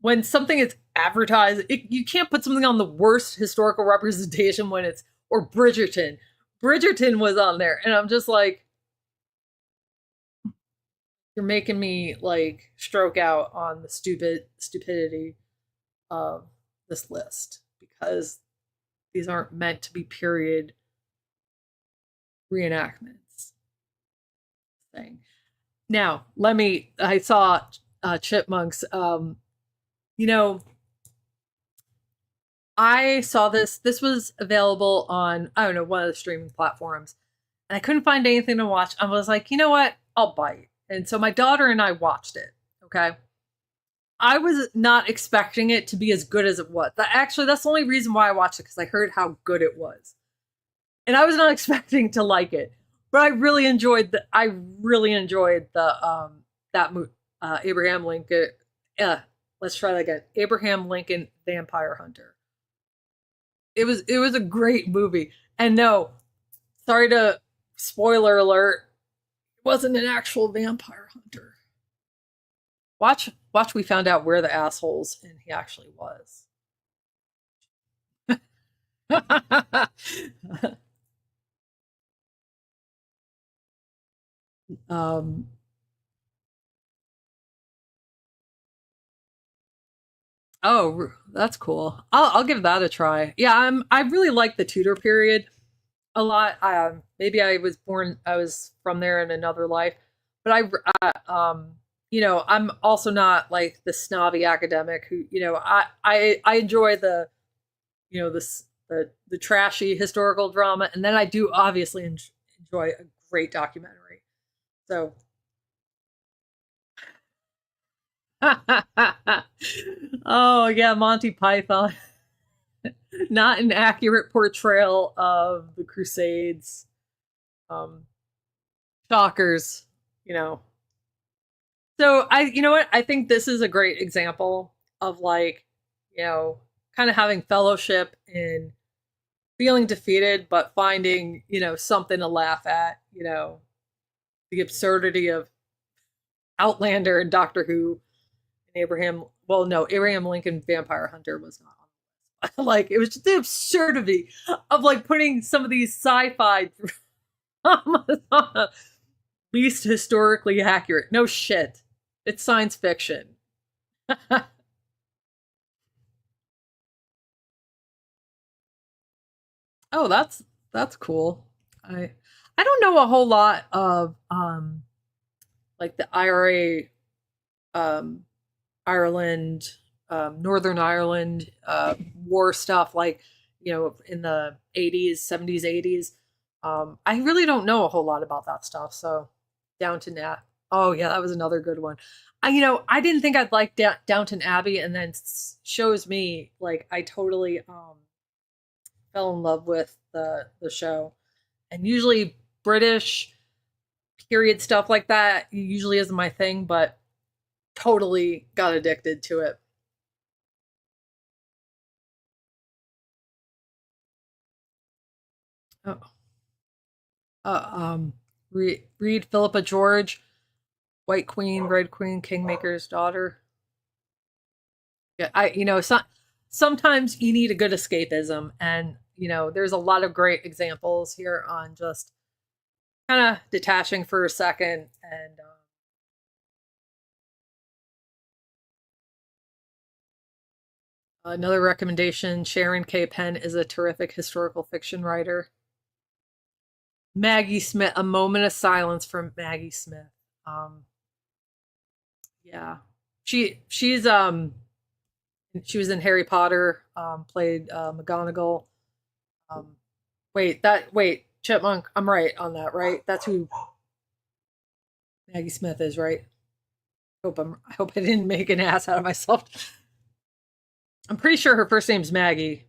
when something is advertised, you can't put something on the worst historical representation when it's, or Bridgerton. Bridgerton was on there, and I'm just like, you're making me like stroke out on the stupidity of this list, because these aren't meant to be period reenactments thing. Now, I saw Chipmunks. I saw this. This was available on, I don't know, one of the streaming platforms. And I couldn't find anything to watch. I was like, you know what? I'll bite. And so my daughter and I watched it. Okay. I was not expecting it to be as good as it was. Actually, that's the only reason why I watched it, because I heard how good it was. And I was not expecting to like it. But I really enjoyed the Abraham Lincoln. Let's try that again. Abraham Lincoln Vampire Hunter. It was a great movie. And no, sorry to spoiler alert, wasn't an actual vampire hunter. Watch, we found out where the assholes and he actually was. um, oh, that's cool. I'll give that a try. Yeah, I really like the Tudor period a lot. Maybe I was from there in another life, but I'm also not like the snobby academic who, I enjoy the trashy historical drama, and then I do obviously enjoy a great documentary. So, oh yeah, Monty Python, not an accurate portrayal of the Crusades. Um, Shockers, you know. So you know what? I think this is a great example of like, you know, kind of having fellowship in feeling defeated, but finding, something to laugh at, the absurdity of Outlander and Doctor Who and Abraham Lincoln Vampire Hunter was not on the list. Like, it was just the absurdity of like putting some of these sci-fi dramas on the least historically accurate. No shit. It's science fiction. Oh, that's cool. I don't know a whole lot of like the IRA, um Ireland, Northern Ireland war stuff, like, in the 80s, 70s, 80s. I really don't know a whole lot about that stuff. So Downton Abbey. Oh yeah, that was another good one. I didn't think I'd like Downton Abbey, and then shows me like I totally fell in love with the show. And usually British period stuff like that usually isn't my thing, but totally got addicted to it. Oh, read Philippa George, White Queen, Red Queen, Kingmaker's daughter. Yeah, sometimes you need a good escapism, and there's a lot of great examples here on just kind of detaching for a second. And another recommendation: Sharon K. Penn is a terrific historical fiction writer. Maggie Smith, A Moment of Silence from Maggie Smith. Um, yeah, she was in Harry Potter. Played McGonagall. Um, wait, Chipmunk. I'm right on that, right? That's who Maggie Smith is, right? I hope I didn't make an ass out of myself. I'm pretty sure her first name's Maggie.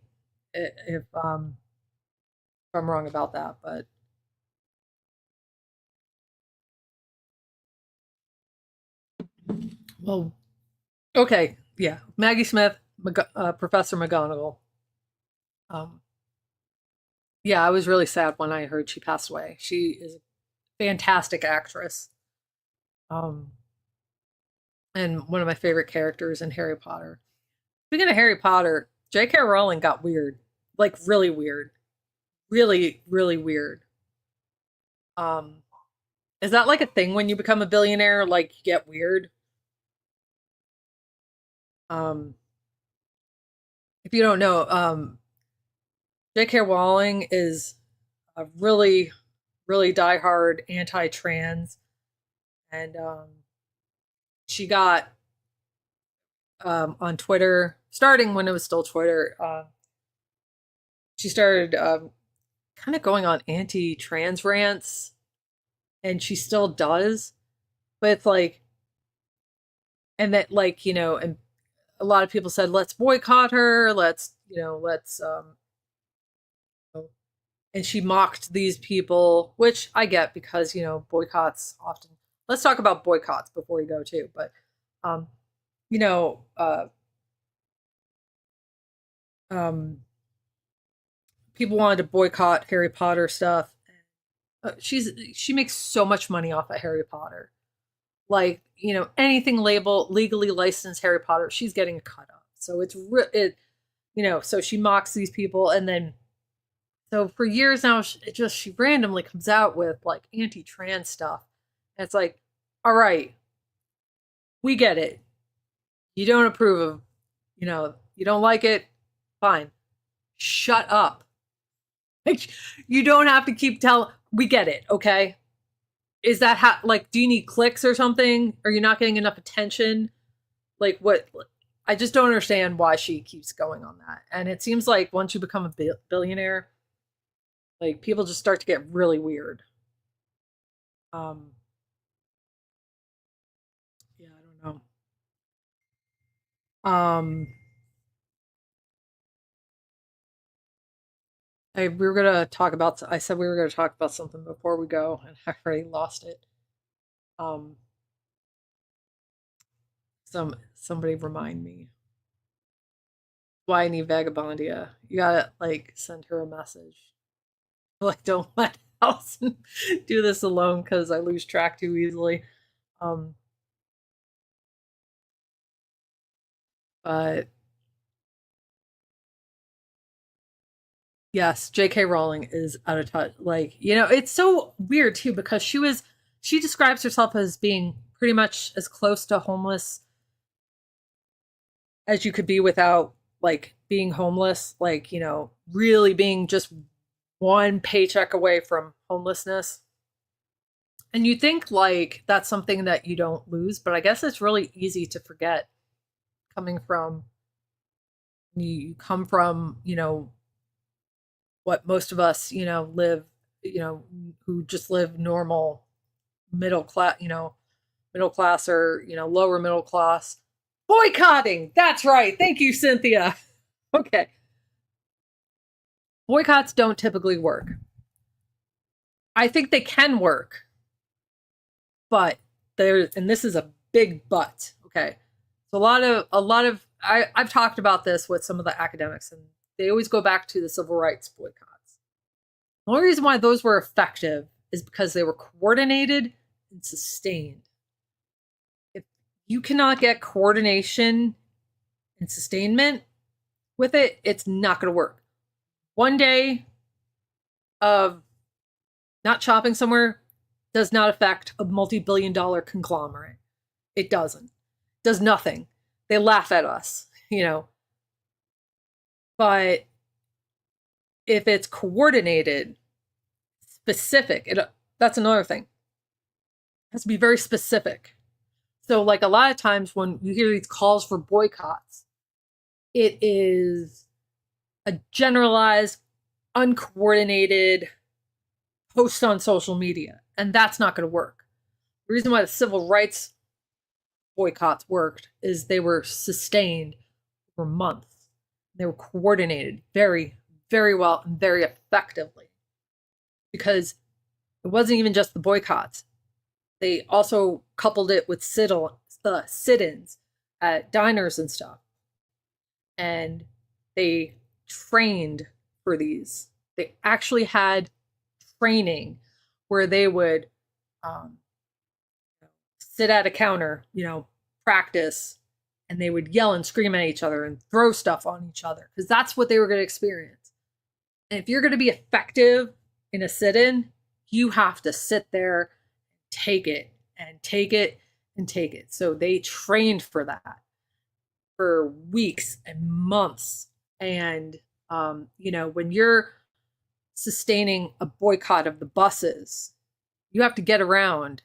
If I'm wrong about that, but well, okay, yeah, Maggie Smith, Professor McGonagall. Um, yeah, I was really sad when I heard she passed away. She is a fantastic actress. Um, and one of my favorite characters in Harry Potter. Speaking of Harry Potter, J.K. Rowling got weird, like really weird, really, really weird. Um, is that like a thing when you become a billionaire? Like you get weird? Um, if you don't know, J.K. Rowling is a really, really diehard anti-trans, and she got on Twitter, starting when it was still Twitter. She started kind of going on anti-trans rants, and she still does, but it's like, and that, like, and a lot of people said, let's boycott her, let's and she mocked these people, which I get because, boycotts often. Let's talk about boycotts before we go too, but um you know um people wanted to boycott Harry Potter stuff, she makes so much money off of Harry Potter. Like, anything labeled legally licensed Harry Potter, she's getting a cut of. So so she mocks these people, and then so for years now, she randomly comes out with like anti-trans stuff. And it's like, all right, we get it. You don't approve of, you don't like it. Fine. Shut up. Like, you don't have to keep telling. We get it. Okay. Is that how, like, do you need clicks or something? Are you not getting enough attention? Like, what? I just don't understand why she keeps going on that. And it seems like once you become a billionaire, like, people just start to get really weird. Yeah, I don't know. We were gonna talk about. I said we were gonna talk about something before we go, and I already lost it. Somebody remind me. Why I need Vagabondia? You gotta like send her a message. Like, don't let Allison do this alone because I lose track too easily. But yes, J.K. Rowling is out of touch. Like, it's so weird too because she describes herself as being pretty much as close to homeless as you could be without like being homeless, like, really being just one paycheck away from homelessness. And you think like that's something that you don't lose, but I guess it's really easy to forget coming from you come from, what most of us, live, who just live normal middle class, middle class or, lower middle class. Boycotting. That's right. Thank you, Cynthia. Okay. Boycotts don't typically work. I think they can work, but and this is a big but. Okay. So a lot of I've talked about this with some of the academics, and they always go back to the civil rights boycotts. The only reason why those were effective is because they were coordinated and sustained. If you cannot get coordination and sustainment with it, it's not going to work. One day of not shopping somewhere does not affect a multi-billion-dollar conglomerate. It doesn't. It does nothing. They laugh at us, But if it's coordinated, specific, that's another thing. It has to be very specific. So, like, a lot of times when you hear these calls for boycotts, it is a generalized, uncoordinated post on social media, and that's not going to work. The reason why the civil rights boycotts worked is they were sustained for months. They were coordinated very, very well and very effectively, because it wasn't even just the boycotts. They also coupled it with sit-ins at diners and stuff. And they trained for these. They actually had training where they would sit at a counter, practice, and they would yell and scream at each other and throw stuff on each other because that's what they were going to experience. And if you're going to be effective in a sit-in, you have to sit there, take it, and take it, and take it. So they trained for that for weeks and months. And, when you're sustaining a boycott of the buses, you have to get around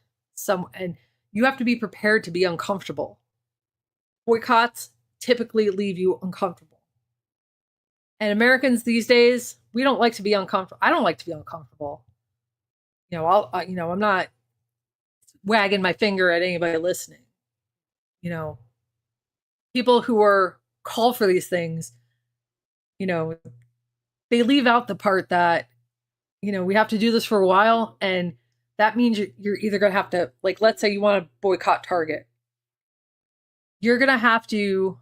and you have to be prepared to be uncomfortable. Boycotts typically leave you uncomfortable. And Americans these days, we don't like to be uncomfortable. I don't like to be uncomfortable. I'm not wagging my finger at anybody listening. People who are call for these things, they leave out the part that, we have to do this for a while. And that means you're either going to have to, like, let's say you want to boycott Target. You're going to have to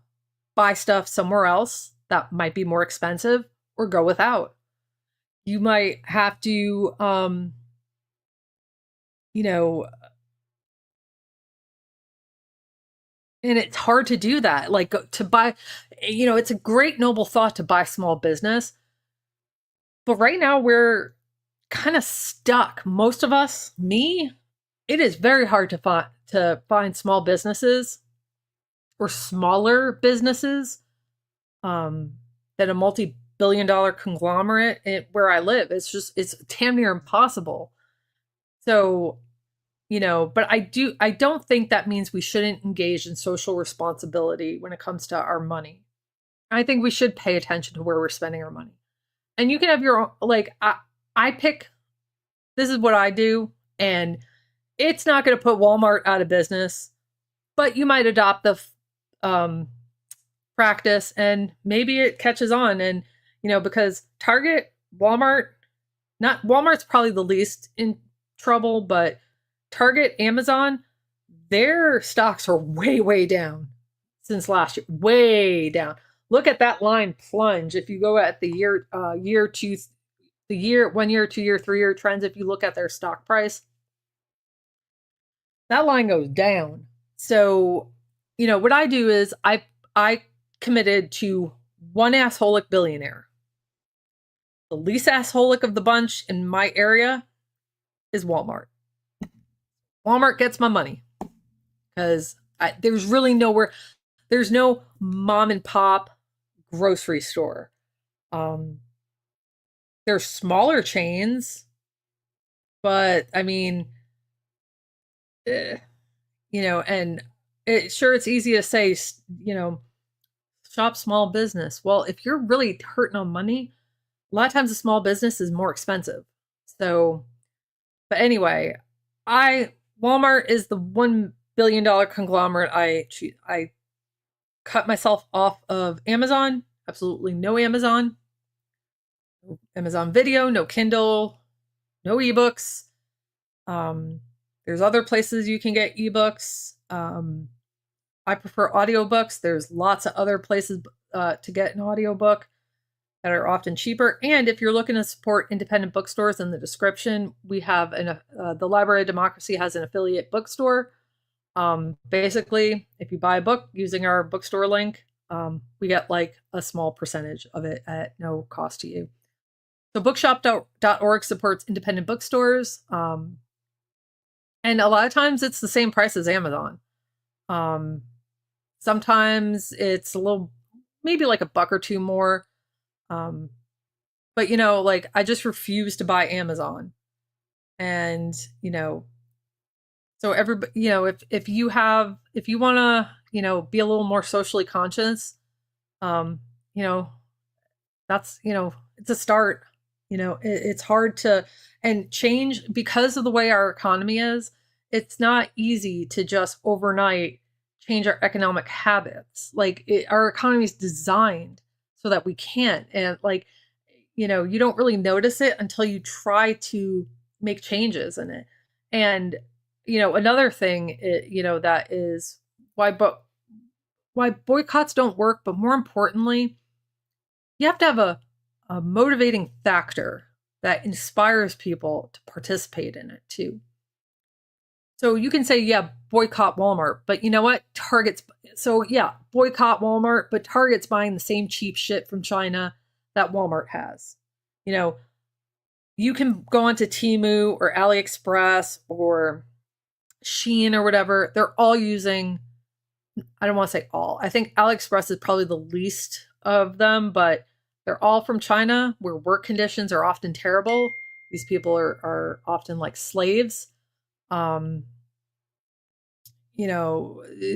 buy stuff somewhere else that might be more expensive or go without. You might have to you know, and it's hard to do that. Like to buy, it's a great noble thought to buy small business. But right now we're kind of stuck. Most of us, me, it is very hard to find small businesses or smaller businesses than a multi-billion-dollar conglomerate where I live. It's damn near impossible. So, but I don't think that means we shouldn't engage in social responsibility when it comes to our money. I think we should pay attention to where we're spending our money. And you can have your own, like, I pick, this is what I do, and it's not going to put Walmart out of business, but you might adopt the practice and maybe it catches on. And, because Target, Walmart's probably the least in trouble, but Target, Amazon, their stocks are way, way down since last year, way down. Look at that line plunge. If you go at the year 1 year, 2 year, 3 year trends, if you look at their stock price, that line goes down. So, what I do is I committed to one assholic billionaire. The least assholic of the bunch in my area is Walmart. Walmart gets my money because there's really nowhere, there's no mom and pop grocery store. There's smaller chains, but I mean, and it's easy to say, shop small business. Well, if you're really hurting on money, a lot of times a small business is more expensive. So, but anyway, Walmart is the $1 billion conglomerate. I cut myself off of Amazon. Absolutely no Amazon. Amazon Video, no Kindle, no ebooks. There's other places you can get ebooks. I prefer audiobooks. There's lots of other places to get an audiobook that are often cheaper. And if you're looking to support independent bookstores, in the description, we have the Library of Democracy has an affiliate bookstore. Basically, if you buy a book using our bookstore link, we get like a small percentage of it at no cost to you. So bookshop.org supports independent bookstores. And a lot of times it's the same price as Amazon. Sometimes it's a little, maybe like $1 or $2 more. But like I just refuse to buy Amazon. And, so everybody, if you want to, be a little more socially conscious, that's, it's a start. It's hard to, and change because of the way our economy is. It's not easy to just overnight change our economic habits. Like our economy is designed so that we can't. And like, you don't really notice it until you try to make changes in it. And, another thing, that is why boycotts don't work. But more importantly, you have to have a motivating factor that inspires people to participate in it too. So you can say, yeah, boycott Walmart, but you know what? Boycott Walmart, but Target's buying the same cheap shit from China that Walmart has. You can go onto Temu or AliExpress or Shein or whatever. They're all using, I don't want to say all. I think AliExpress is probably the least of them, but they're all from China, where work conditions are often terrible. These people are often like slaves. In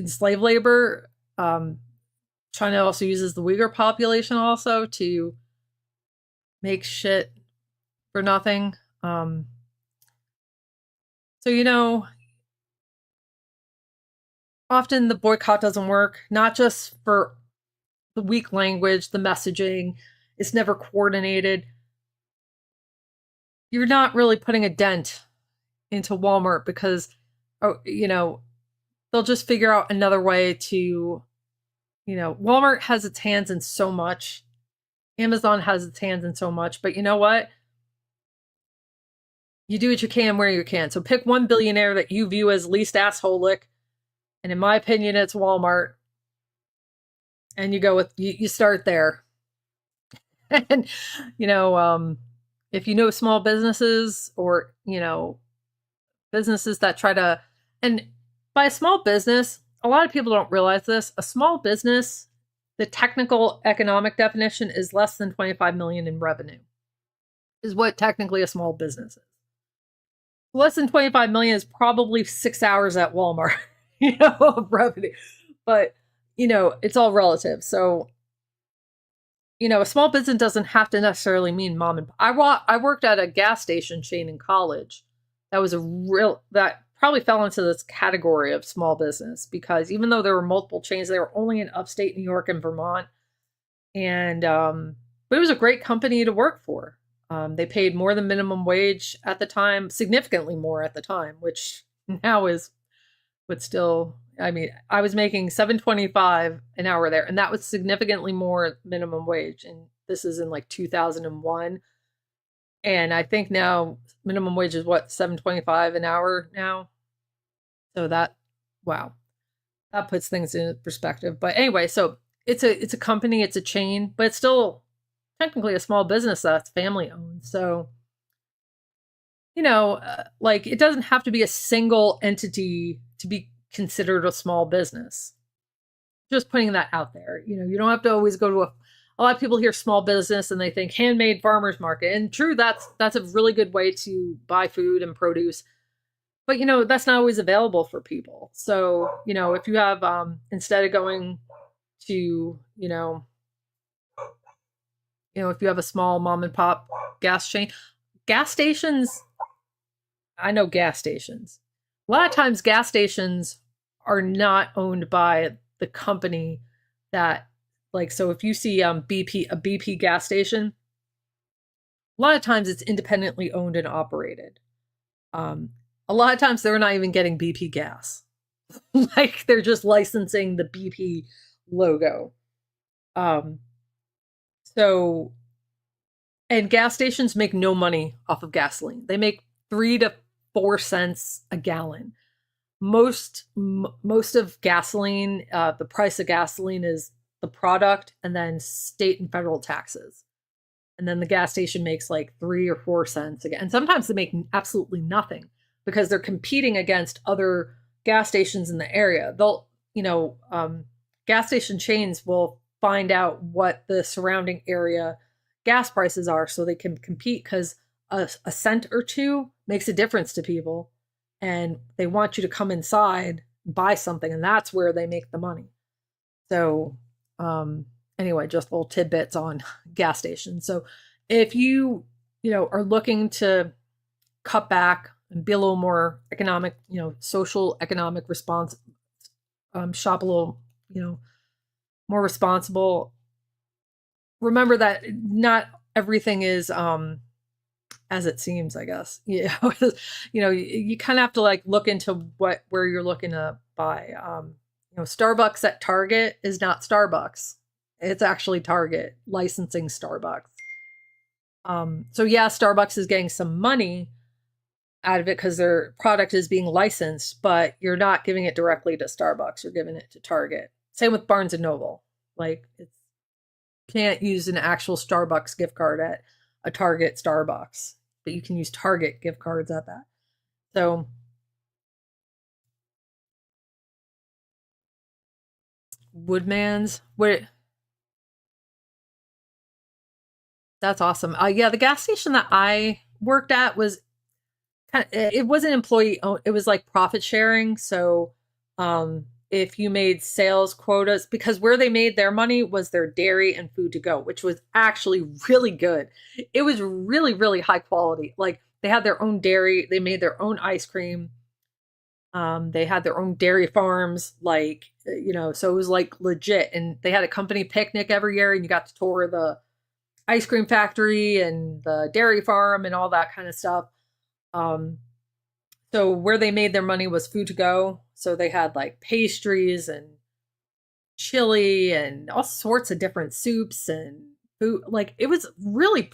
slave labor. China also uses the Uyghur population also to make shit for nothing. So, often the boycott doesn't work, not just for the weak language, the messaging, it's never coordinated. You're not really putting a dent into Walmart because, they'll just figure out another way to, Walmart has its hands in so much. Amazon has its hands in so much. But you know what? you do what you can where you can. So pick one billionaire that you view as least assholic, and in my opinion, it's Walmart. And you go with you start there. And if you know small businesses or businesses that try to, and by a small business, a lot of people don't realize this. A small business, the technical economic definition is less than 25 million in revenue, is what technically a small business is. Less than 25 million is probably 6 hours at Walmart, of revenue. But, it's all relative. So, a small business doesn't have to necessarily mean mom and pop. I worked at a gas station chain in college. That probably fell into this category of small business, because even though there were multiple chains, they were only in upstate New York and Vermont. And, but it was a great company to work for. They paid more than minimum wage at the time, significantly more at the time, which now is, but still, I mean, I was making $7.25 an hour there, and that was significantly more minimum wage. And this is in like 2001. And I think now minimum wage is what, $7.25 an hour now. So wow, that puts things in perspective. But anyway, so it's a company, it's a chain, but it's still technically a small business that's family owned. So, like, it doesn't have to be a single entity to be considered a small business. Just putting that out there. You don't have to always go to a lot of people hear small business and they think handmade farmers market. And true, that's a really good way to buy food and produce. But, that's not always available for people. So, if you have, instead of going to, if you have a small mom and pop gas chain, gas stations, I know gas stations. A lot of times gas stations are not owned by the company that, like, so if you see a BP gas station, a lot of times it's independently owned and operated. A lot of times they're not even getting BP gas. Like, they're just licensing the BP logo. So, and gas stations make no money off of gasoline. They make 3 to 4 cents a gallon. Most of gasoline, the price of gasoline is the product and then state and federal taxes. And then the gas station makes like 3 or 4 cents again. And sometimes they make absolutely nothing because they're competing against other gas stations in the area. Gas station chains will find out what the surrounding area gas prices are so they can compete, because a cent or two makes a difference to people, and they want you to come inside, buy something, and that's where they make the money. So anyway, just little tidbits on gas stations. So if you are looking to cut back and be a little more economic, social economic response, shop a little, more responsible, remember that not everything is as it seems, I guess. You kind of have to like look into where you're looking to buy. Starbucks at Target is not Starbucks. It's actually Target licensing Starbucks. So yeah, Starbucks is getting some money out of it because their product is being licensed, but you're not giving it directly to Starbucks. You're giving it to Target. Same with Barnes and Noble. Like, you can't use an actual Starbucks gift card at a Target Starbucks, but you can use Target gift cards at that. So Woodman's, that's awesome. Yeah, the gas station that I worked at was it wasn't employee owned. It was like profit sharing. So if you made sales quotas, because where they made their money was their dairy and food to go, which was actually really good. It was really, really high quality. Like, they had their own dairy. They made their own ice cream. They had their own dairy farms, like, so it was like legit. And they had a company picnic every year, and you got to tour the ice cream factory and the dairy farm and all that kind of stuff. So where they made their money was food to go. So they had like pastries and chili and all sorts of different soups and food. Like, it was really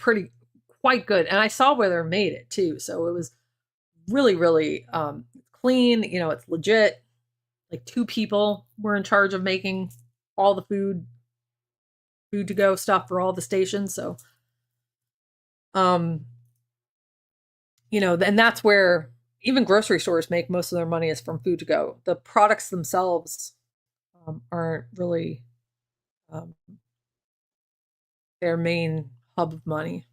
quite good. And I saw where they made it too. So it was really, really clean. It's legit. Like 2 people were in charge of making all the food to go stuff for all the stations. So, um, and that's where even grocery stores make most of their money is from food to go. The products themselves aren't really um, their main hub of money.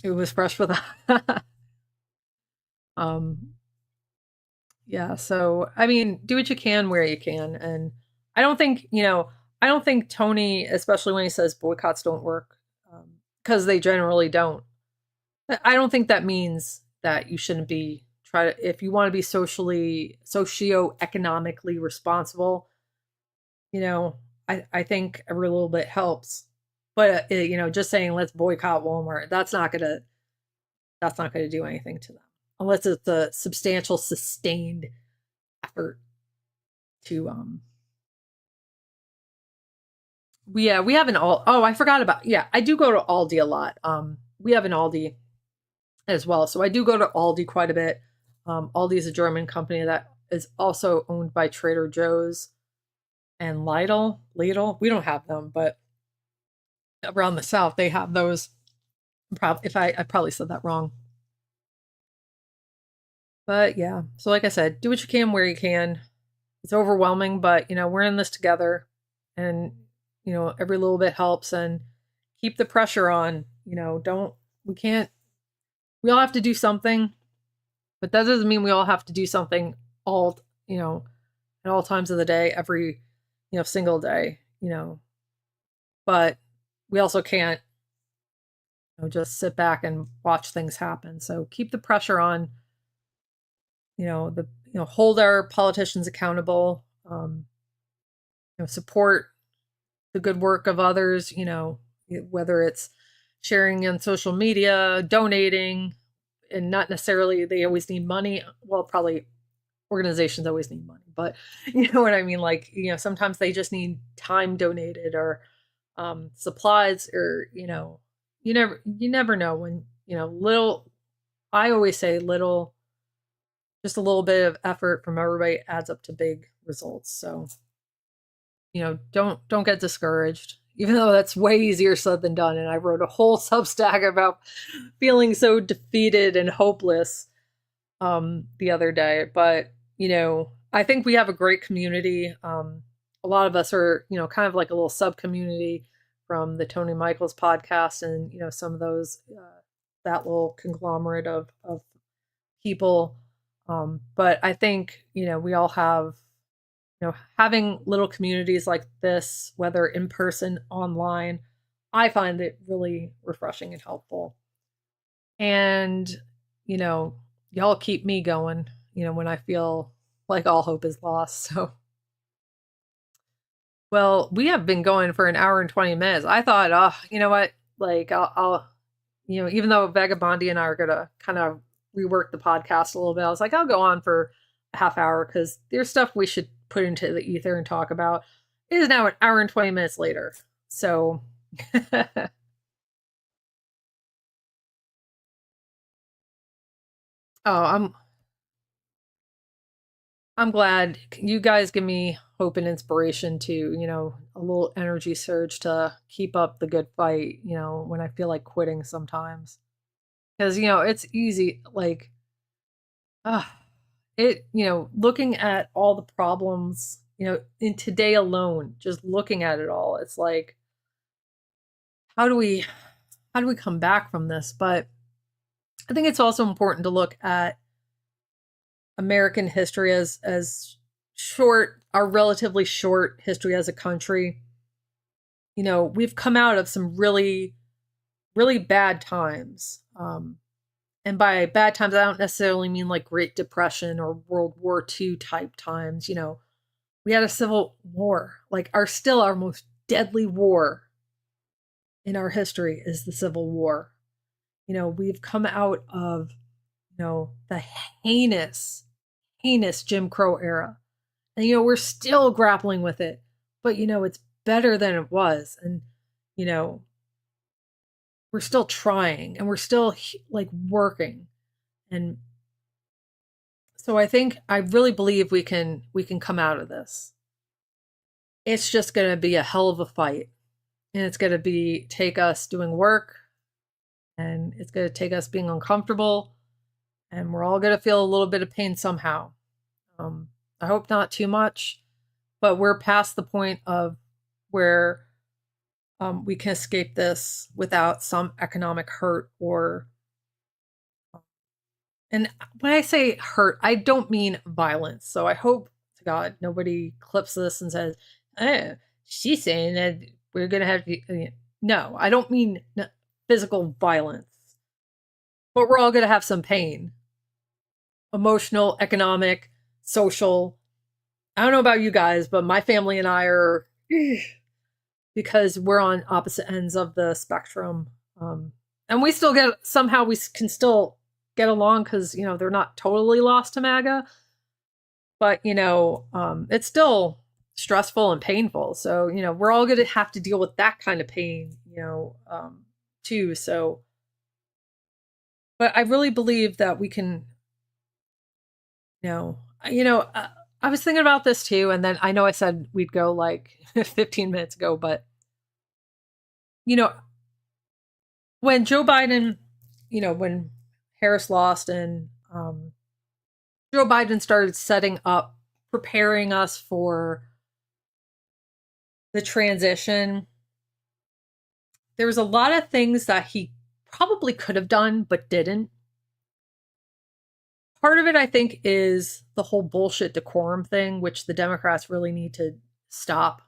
It was fresh for that. um, yeah. So, I mean, do what you can where you can. And I don't think, I don't think Tony, especially when he says boycotts don't work, because they generally don't. I don't think that means that you shouldn't be if you want to be socio-economically responsible, I think every little bit helps. But just saying let's boycott Walmart, that's not gonna do anything to them unless it's a substantial, sustained effort to we have an all oh I forgot about I do go to Aldi a lot. We have an Aldi as well, so I do go to Aldi quite a bit. Aldi is a German company that is also owned by Trader Joe's and Lidl. We don't have them, but around the South they have those. If I probably said that wrong, but yeah. So like I said, do what you can where you can. It's overwhelming, but we're in this together, and every little bit helps. And keep the pressure on. Don't we can't we all have to do something, but that doesn't mean we all have to do something all at all times of the day, every single day. But we also can't just sit back and watch things happen. So keep the pressure on. Hold our politicians accountable. Support the good work of others. Whether it's sharing on social media, donating, and not necessarily they always need money. Well, probably organizations always need money, but you know what I mean? Like, sometimes they just need time donated or supplies, or you never know when, I always say just a little bit of effort from everybody adds up to big results. So, don't get discouraged, even though that's way easier said than done. And I wrote a whole Substack about feeling so defeated and hopeless the other day. But, I think we have a great community. A lot of us are, kind of like a little sub community from the Tony Michaels podcast, and, some of those, that little conglomerate of people. But I think, we all have, having little communities like this, whether in person, online, I find it really refreshing and helpful. And, y'all keep me going, when I feel like all hope is lost. So, well, we have been going for an hour and 20 minutes. I thought, oh, you know what? Like, I'll even though Vagabondy and I are going to kind of rework the podcast a little bit, I was like, I'll go on for a half hour because there's stuff we should put into the ether and talk about. It is now an hour and 20 minutes later. So, oh, I'm glad you guys give me hope and inspiration to, a little energy surge to keep up the good fight, when I feel like quitting sometimes. Because, it's easy, like, looking at all the problems, in today alone, just looking at it all, it's like, how do we come back from this? But I think it's also important to look at American history as short, our relatively short history as a country. We've come out of some really, really bad times. And by bad times, I don't necessarily mean like Great Depression or World War II type times. We had a civil war. Like our most deadly war in our history is the Civil War. We've come out of, the heinous Jim Crow era. And, we're still grappling with it, but, it's better than it was. And, you know, we're still trying and we're still like working. And so I really believe we can come out of this. It's just going to be a hell of a fight. And it's going to take us doing work, and it's going to take us being uncomfortable, and we're all going to feel a little bit of pain somehow. I hope not too much, but we're past the point of where we can escape this without some economic hurt and when I say hurt, I don't mean violence. So I hope to God nobody clips this and says, she's saying that we're going to have to. No, I don't mean physical violence, but we're all going to have some pain. Emotional, economic, social. I don't know about you guys, but my family and I are, because we're on opposite ends of the spectrum. And we can still get along because, they're not totally lost to MAGA, but, it's still stressful and painful. So, we're all going to have to deal with that kind of pain, too. So, but I really believe that we can, I was thinking about this too. And then I know I said we'd go like 15 minutes ago, but, when Joe Biden, when Harris lost and Joe Biden started preparing us for the transition, there was a lot of things that he probably could have done but didn't. Part of it, I think, is the whole bullshit decorum thing, which the Democrats really need to stop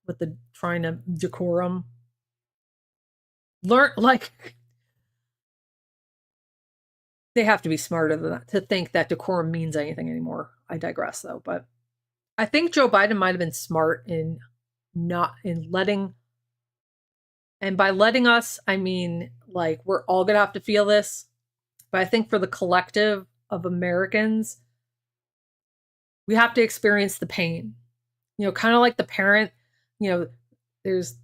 with the trying to decorum. They have to be smarter than that to think that decorum means anything anymore. I digress, though. But I think Joe Biden might have been smart in letting, and by letting us, I mean, like, we're all going to have to feel this. But I think for the collective of Americans, we have to experience the pain. Kind of like the parent, there's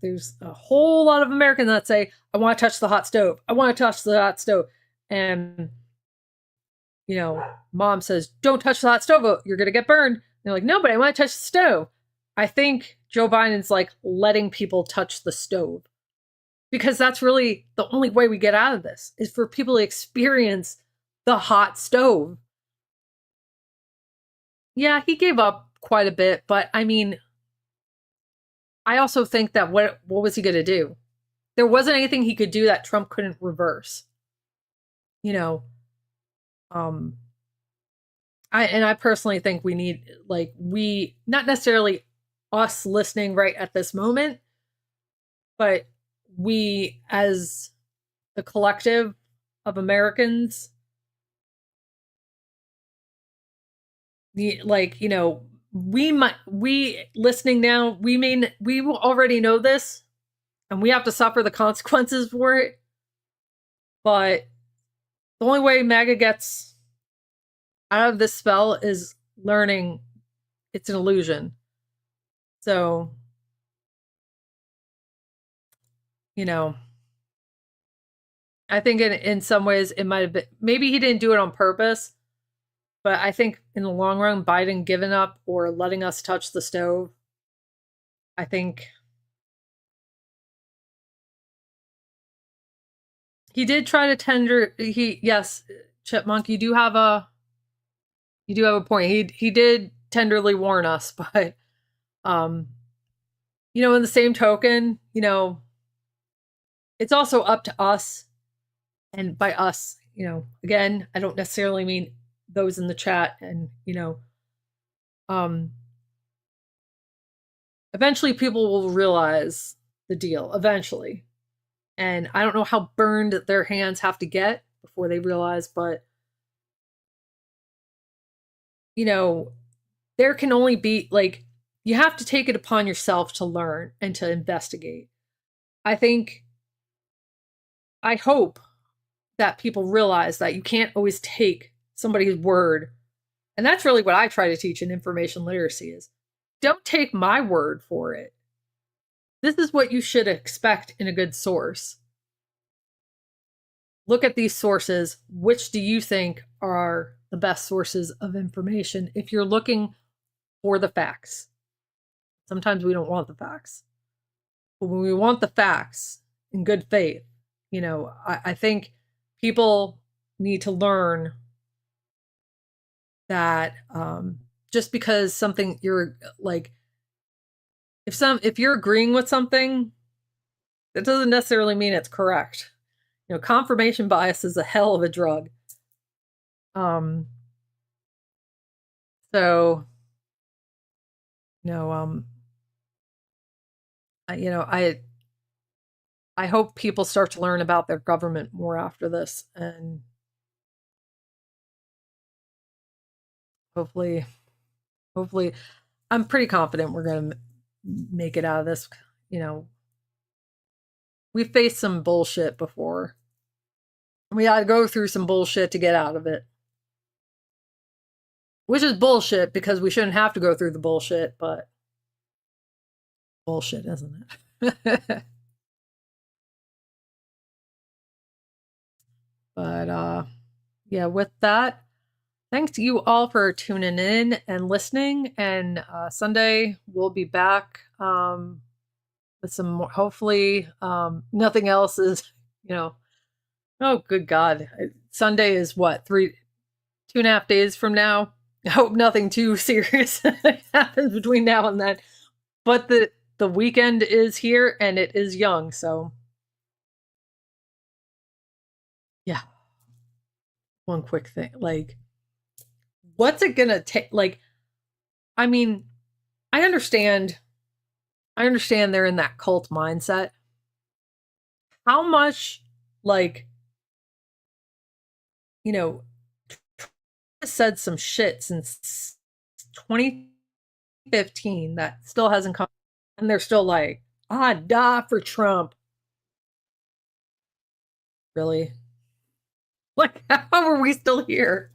a whole lot of Americans that say, I want to touch the hot stove. I want to touch the hot stove. And mom says, don't touch the hot stove. You're going to get burned. And they're like, no, but I want to touch the stove. I think Joe Biden's like letting people touch the stove, because that's really the only way we get out of this, is for people to experience the hot stove. Yeah, he gave up quite a bit, but I mean, I also think that what was he going to do? There wasn't anything he could do that Trump couldn't reverse. I personally think we need, not necessarily us listening right at this moment, but we as the collective of Americans, we listening now, we will already know this and we have to suffer the consequences for it. But the only way MAGA gets out of this spell is learning it's an illusion. So, I think in some ways it might have been, maybe he didn't do it on purpose, but I think in the long run, Biden giving up or letting us touch the stove, I think he did try to yes, Chipmunk, you do have a point. He did tenderly warn us, but in the same token, it's also up to us. And by us, again, I don't necessarily mean those in the chat. And, eventually people will realize the deal, eventually. And I don't know how burned their hands have to get before they realize, but, there can only be, you have to take it upon yourself to learn and to investigate. I hope that people realize that you can't always take somebody's word. And that's really what I try to teach in information literacy is, don't take my word for it. this is what you should expect in a good source. Look at these sources. Which do you think are the best sources of information if you're looking for the facts? Sometimes we don't want the facts. But when we want the facts in good faith, I think people need to learn that just because something you're like, if you're agreeing with something, that doesn't necessarily mean it's correct. Confirmation bias is a hell of a drug. So, I hope people start to learn about their government more after this, and hopefully, I'm pretty confident we're going to make it out of this. We've faced some bullshit before. We got to go through some bullshit to get out of it. Which is bullshit because we shouldn't have to go through the bullshit, but bullshit, isn't it? But yeah, with that, thanks to you all for tuning in and listening. And Sunday we'll be back with some more, hopefully nothing else is, oh good God. Sunday is what, 2.5 days from now? I hope nothing too serious happens between now and then. But the weekend is here and it is young, so yeah. One quick thing, like, what's it gonna take? Like, I mean, I understand they're in that cult mindset. How much, like, said some shit since 2015 that still hasn't come, and they're still like, die for Trump. Really? Like, how are we still here?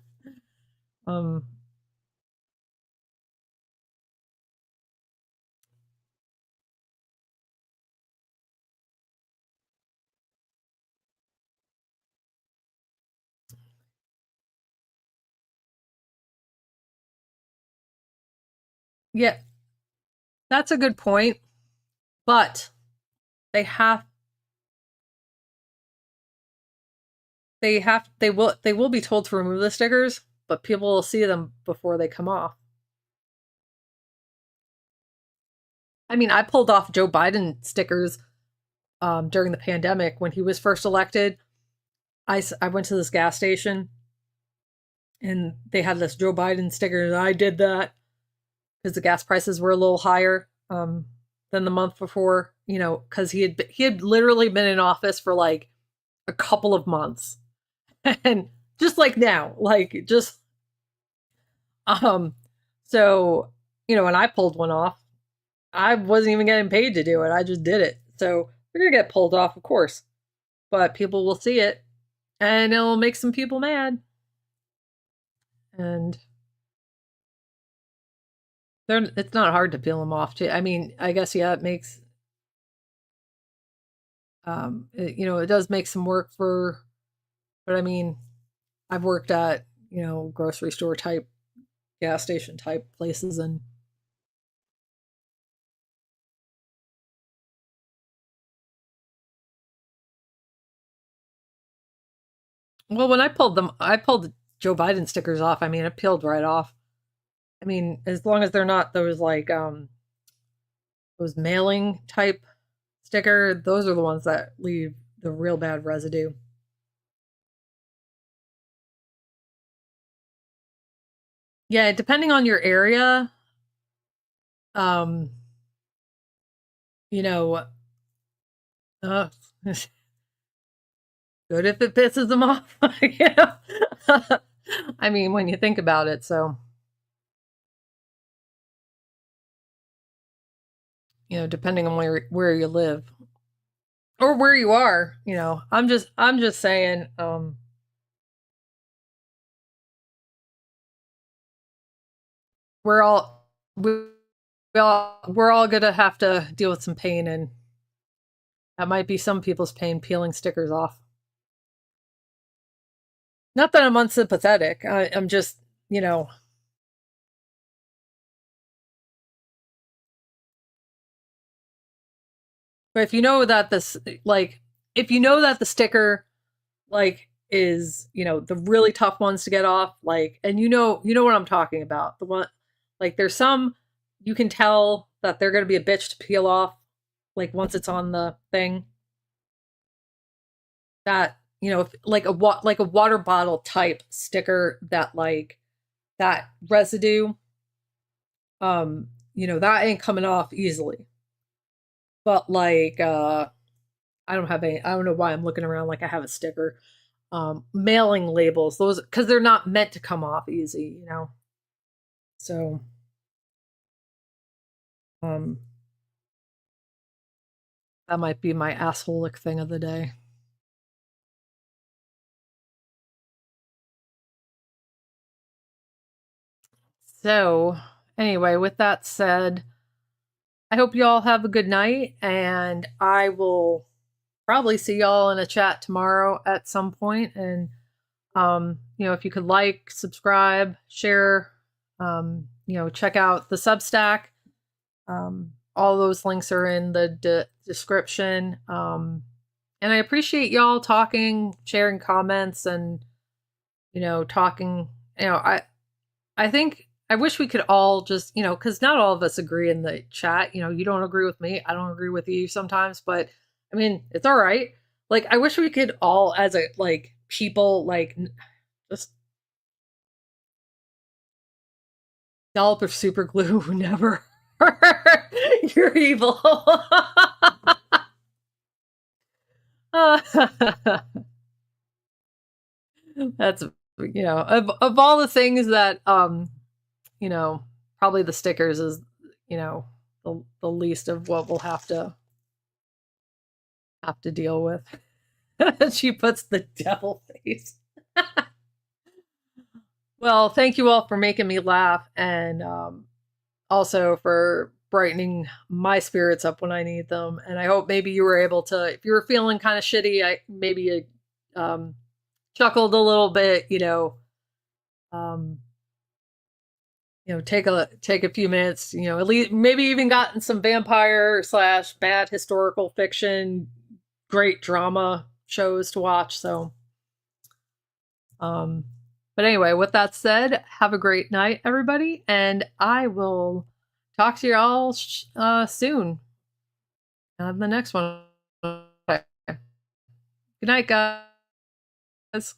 Yeah, that's a good point. But they will be told to remove the stickers, but people will see them before they come off. I mean, I pulled off Joe Biden stickers during the pandemic when he was first elected. I went to this gas station and they had this Joe Biden sticker, and I did that because the gas prices were a little higher than the month before, because he had literally been in office for like a couple of months. And just like now, like, just so, when I pulled one off, I wasn't even getting paid to do it. I just did it. So we're gonna get pulled off, of course, but people will see it and it'll make some people mad. And it's not hard to peel them off too. I mean, I guess, yeah, it makes it does make some work but I mean, I've worked at, grocery store type, gas station type places, and well, when I pulled Joe Biden stickers off, I mean, it peeled right off. I mean, as long as they're not those like those mailing type sticker, those are the ones that leave the real bad residue. Yeah, depending on your area, um, you know, uh, good if it pisses them off. I mean, when you think about it, so depending on where you live or where you are, I'm just saying, we're all we're all gonna have to deal with some pain and That might be some people's pain, peeling stickers off. Not that I'm unsympathetic. I'm just, you know, but if you know that this, like, if you know that the sticker, like, is, the really tough ones to get off, like, and you know what I'm talking about. The one, like, there's some you can tell that they're going to be a bitch to peel off, like, once it's on the thing. That, like a water bottle type sticker, that, like, that residue, that ain't coming off easily. But, like, I don't know why I'm looking around like I have a sticker. Mailing labels, those, because they're not meant to come off easy. So, um, that might be my assholic thing of the day. So, anyway, with that said, I hope you all have a good night, and I will probably see y'all in a chat tomorrow at some point. And if you could like, subscribe, share, check out the Substack. All those links are in the description. And I appreciate y'all talking, sharing comments, and talking. I think I wish we could all just, because not all of us agree in the chat. You don't agree with me, I don't agree with you sometimes, but I mean, it's all right. Like, I wish we could all, as a, like, people, like, just dollop of super glue, never. You're evil. That's, of all the things that, probably the stickers is, the least of what we'll have to deal with. She puts the devil face. Well, thank you all for making me laugh, and also for brightening my spirits up when I need them. And I hope maybe you were able to, if you were feeling kind of shitty, maybe you chuckled a little bit, um, take a few minutes, at least maybe even gotten some vampire / bad historical fiction, great drama shows to watch. So, but anyway, with that said, have a great night, everybody, and I will talk to you all soon on the next one. Good night, guys.